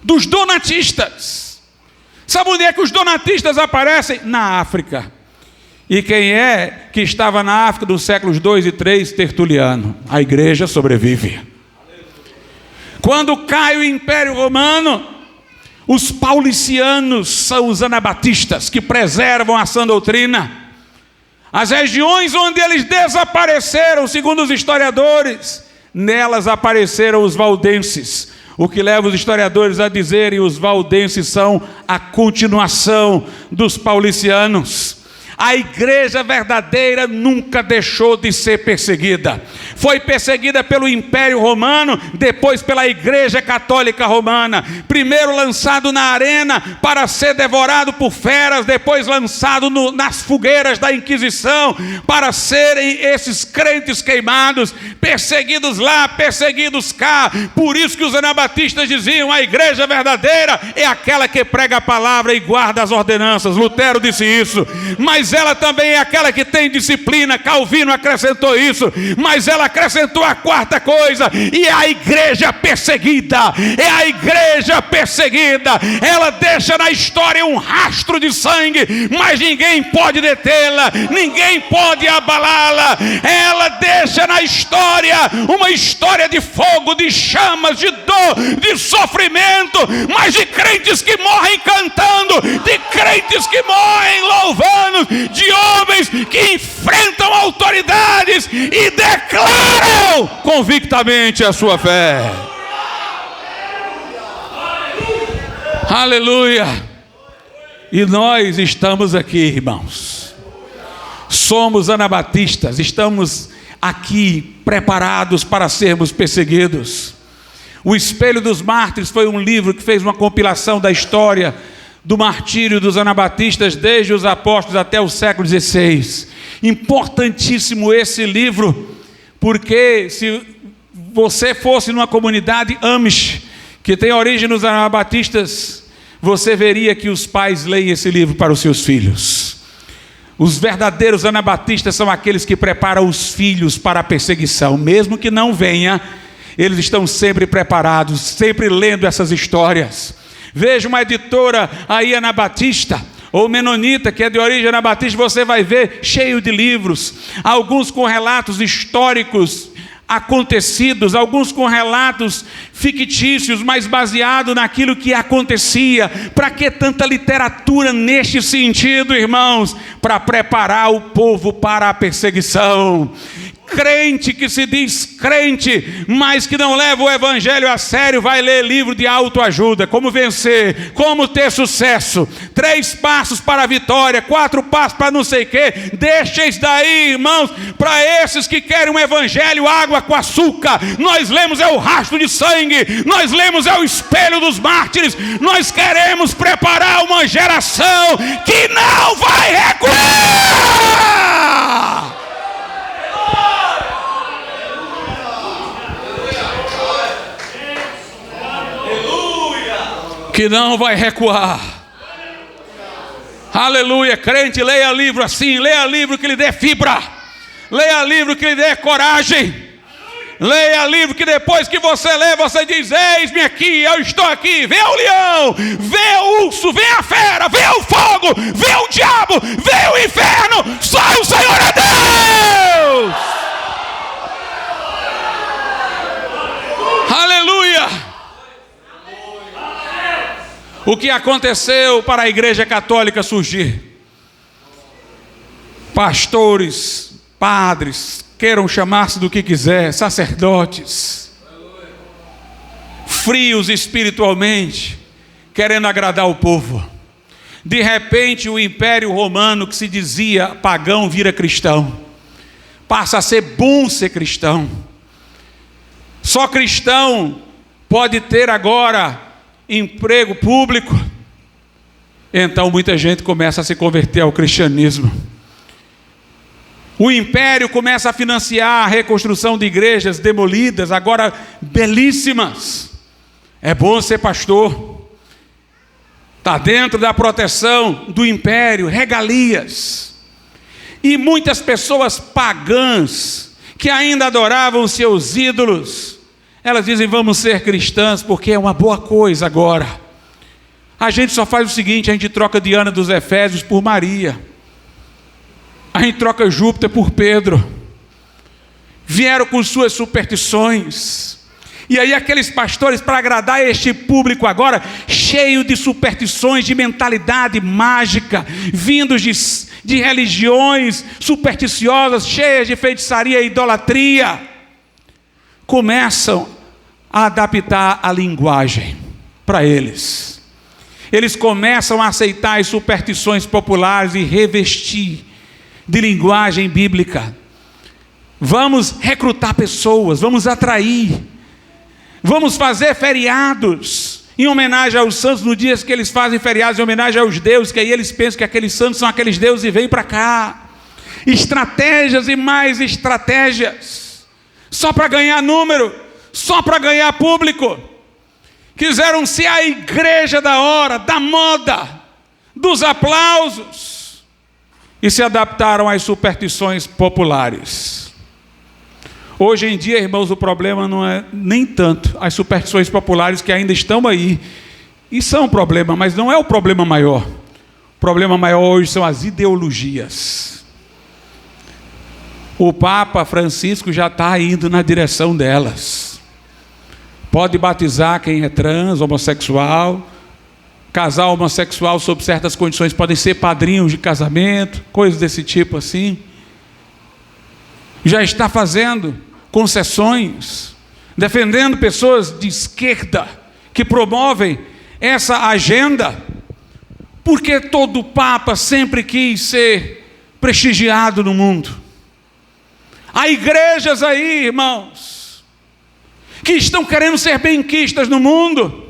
dos donatistas. Sabe onde é que os donatistas aparecem? Na África. E quem é que estava na África dos séculos 2 e 3? Tertuliano. A igreja sobrevive. Quando cai o Império Romano, os paulicianos são os anabatistas que preservam a sã doutrina. As regiões onde eles desapareceram, segundo os historiadores, nelas apareceram os valdenses, o que leva os historiadores a dizerem que os valdenses são a continuação dos paulicianos. A igreja verdadeira nunca deixou de ser perseguida. Foi perseguida pelo Império Romano, depois pela Igreja Católica Romana. Primeiro lançado na arena para ser devorado por feras, depois lançado nas fogueiras da Inquisição para serem esses crentes queimados, perseguidos lá, perseguidos cá. Por isso que os anabatistas diziam: a igreja verdadeira é aquela que prega a palavra e guarda as ordenanças. Lutero disse isso. Mas ela também é aquela que tem disciplina. Calvino acrescentou isso. Mas ela acrescentou a quarta coisa, e é a igreja perseguida. É a igreja perseguida. Ela deixa na história um rastro de sangue, mas ninguém pode detê-la, ninguém pode abalá-la. Ela deixa na história uma história de fogo, de chamas, de dor, de sofrimento, mas de crentes que morrem cantando, de crentes que morrem louvando, de homens que enfrentam autoridades e declaram convictamente a sua fé. Aleluia! E nós estamos aqui, irmãos. Somos anabatistas, estamos aqui preparados para sermos perseguidos. O Espelho dos Mártires foi um livro que fez uma compilação da história do martírio dos anabatistas desde os apóstolos até o século XVI. Importantíssimo esse livro, porque se você fosse numa comunidade Amish, que tem origem nos anabatistas, você veria que os pais leem esse livro para os seus filhos. Os verdadeiros anabatistas são aqueles que preparam os filhos para a perseguição, mesmo que não venha, eles estão sempre preparados, sempre lendo essas histórias. Veja uma editora aí anabatista, ou menonita, que é de origem anabatista, você vai ver cheio de livros, alguns com relatos históricos acontecidos, alguns com relatos fictícios, mas baseado naquilo que acontecia. Para que tanta literatura neste sentido, irmãos? Para preparar o povo para a perseguição. Crente que se diz crente, mas que não leva o evangelho a sério, vai ler livro de autoajuda, como vencer, como ter sucesso, 3 passos para a vitória, 4 passos para não sei o quê. Deixa isso daí, irmãos, para esses que querem um evangelho água com açúcar. Nós lemos é o rastro de sangue, nós lemos é o Espelho dos Mártires. Nós queremos preparar uma geração que não vai recuar. Que não vai recuar. Aleluia. Crente, leia livro assim, leia livro que lhe dê fibra, leia livro que lhe dê coragem, leia livro que depois que você lê, você diz: eis-me aqui, eu estou aqui. Vê o leão, vê o urso, vê a fera, vê o fogo, vê o diabo, vê o inferno, só o Senhor é Deus. Aleluia. O que aconteceu para a Igreja Católica surgir? Pastores, padres, queiram chamar-se do que quiser, sacerdotes, frios espiritualmente, querendo agradar o povo. De repente, o Império Romano, que se dizia pagão, vira cristão. Passa a ser bom ser cristão. Só cristão pode ter agora emprego público. Então muita gente começa a se converter ao cristianismo. O império começa a financiar a reconstrução de igrejas demolidas, agora belíssimas. É bom ser pastor. Está dentro da proteção do império, regalias. E muitas pessoas pagãs, que ainda adoravam seus ídolos, elas dizem: vamos ser cristãs porque é uma boa coisa agora. A gente só faz o seguinte: a gente troca Diana dos Efésios por Maria, a gente troca Júpiter por Pedro. Vieram com suas superstições. E aí aqueles pastores, para agradar este público agora, cheio de superstições, de mentalidade mágica, vindos de religiões supersticiosas, cheias de feitiçaria e idolatria, começam a adaptar a linguagem para eles. Eles começam a aceitar as superstições populares e revestir de linguagem bíblica. Vamos recrutar pessoas, vamos atrair, vamos fazer feriados em homenagem aos santos, no dia que eles fazem feriados em homenagem aos deuses, que aí eles pensam que aqueles santos são aqueles deuses e vêm para cá. Estratégias e mais estratégias, só para ganhar número, só para ganhar público. Quiseram ser a igreja da hora, da moda, dos aplausos, e se adaptaram às superstições populares. Hoje em dia, irmãos, o problema não é nem tanto as superstições populares que ainda estão aí, e são um problema, mas não é o problema maior. O problema maior hoje são as ideologias. O Papa Francisco já está indo na direção delas. Pode batizar quem é trans, homossexual, casal homossexual sob certas condições, podem ser padrinhos de casamento, coisas desse tipo assim. Já está fazendo concessões, defendendo pessoas de esquerda que promovem essa agenda, porque todo Papa sempre quis ser prestigiado no mundo. Há igrejas aí, irmãos, que estão querendo ser benquistas no mundo.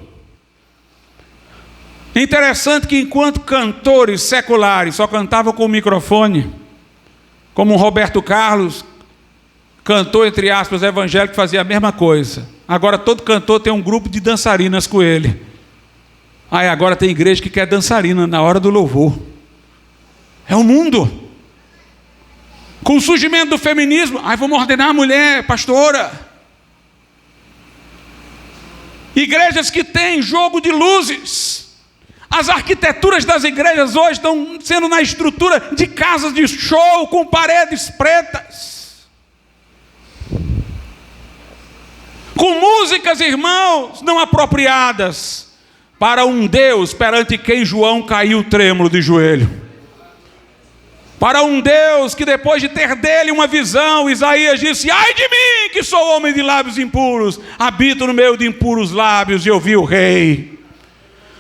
Interessante que enquanto cantores seculares só cantavam com o microfone, como o Roberto Carlos, cantor, entre aspas, evangélico, que fazia a mesma coisa. Agora todo cantor tem um grupo de dançarinas com ele. Aí agora tem igreja que quer dançarina na hora do louvor. É o mundo. Com o surgimento do feminismo, vamos ordenar a mulher pastora. Igrejas que têm jogo de luzes. As arquiteturas das igrejas hoje estão sendo na estrutura de casas de show com paredes pretas, com músicas, irmãos, não apropriadas para um Deus perante quem João caiu trêmulo de joelho. Para um Deus que depois de ter dele uma visão, Isaías disse: ai de mim, que sou homem de lábios impuros, habito no meio de impuros lábios, e ouvi o rei.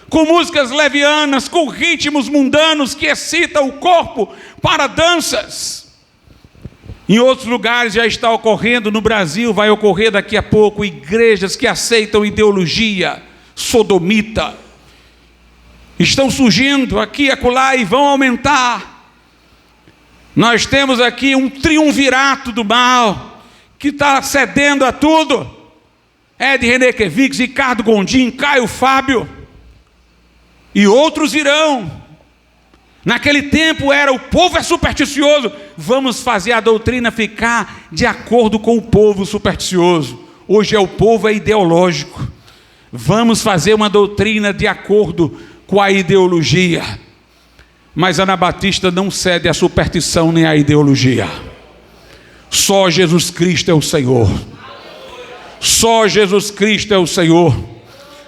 Com músicas levianas, com ritmos mundanos que excitam o corpo para danças. Em outros lugares já está ocorrendo, no Brasil vai ocorrer daqui a pouco, igrejas que aceitam ideologia sodomita. Estão surgindo aqui e acolá e vão aumentar. Nós temos aqui um triunvirato do mal, que está cedendo a tudo. Ed Renekiewicz, Ricardo Gondim, Caio Fábio, e outros virão. Naquele tempo era: o povo é supersticioso, vamos fazer a doutrina ficar de acordo com o povo supersticioso. Hoje o povo é ideológico, vamos fazer uma doutrina de acordo com a ideologia. Mas Anabatista não cede à superstição nem à ideologia. Só Jesus Cristo é o Senhor. Só Jesus Cristo é o Senhor.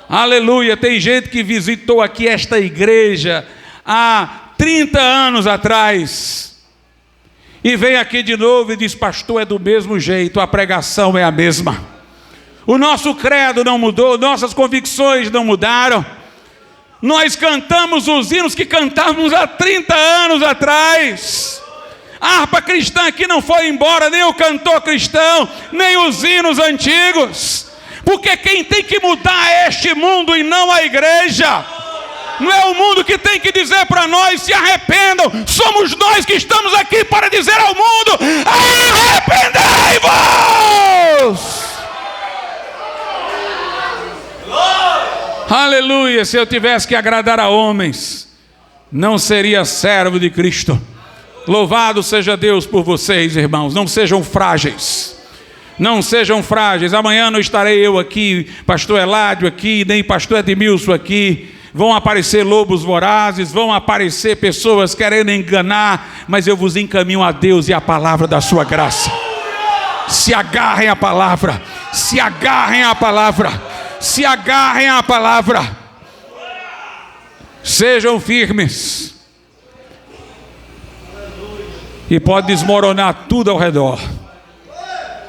Aleluia. Tem gente que visitou aqui esta igreja há 30 anos atrás e vem aqui de novo e diz: pastor, é do mesmo jeito, a pregação é a mesma, o nosso credo não mudou, nossas convicções não mudaram. Nós cantamos os hinos que cantávamos há 30 anos atrás. A harpa cristã aqui não foi embora, nem o cantor cristão, nem os hinos antigos. Porque quem tem que mudar é este mundo e não a igreja. Não é o mundo que tem que dizer para nós: se arrependam. Somos nós que estamos aqui para dizer ao mundo: arrependei-vos. Aleluia. Se eu tivesse que agradar a homens, não seria servo de Cristo. Louvado seja Deus por vocês, irmãos. Não sejam frágeis. Não sejam frágeis. Amanhã não estarei eu aqui, pastor Eládio aqui, nem pastor Edmilson aqui. Vão aparecer lobos vorazes, vão aparecer pessoas querendo enganar, mas eu vos encaminho a Deus e a palavra da sua graça. Se agarrem à palavra. Se agarrem à palavra. Se agarrem à palavra. Sejam firmes. E pode desmoronar tudo ao redor,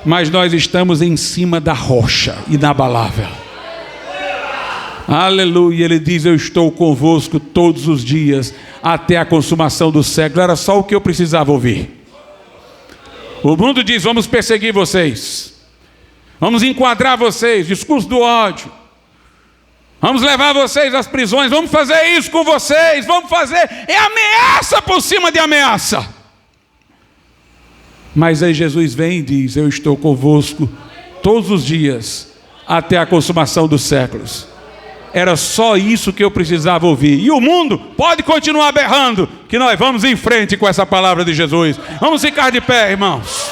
mas nós estamos em cima da rocha inabalável. Aleluia. Ele diz: eu estou convosco todos os dias até a consumação do século. Era só o que eu precisava ouvir. O mundo diz: vamos perseguir vocês, vamos enquadrar vocês, discurso do ódio, vamos levar vocês às prisões, vamos fazer isso com vocês, vamos fazer. É ameaça por cima de ameaça. Mas aí Jesus vem e diz: eu estou convosco todos os dias até a consumação dos séculos. Era só isso que eu precisava ouvir. E o mundo pode continuar berrando, que nós vamos em frente com essa palavra de Jesus. Vamos ficar de pé, irmãos.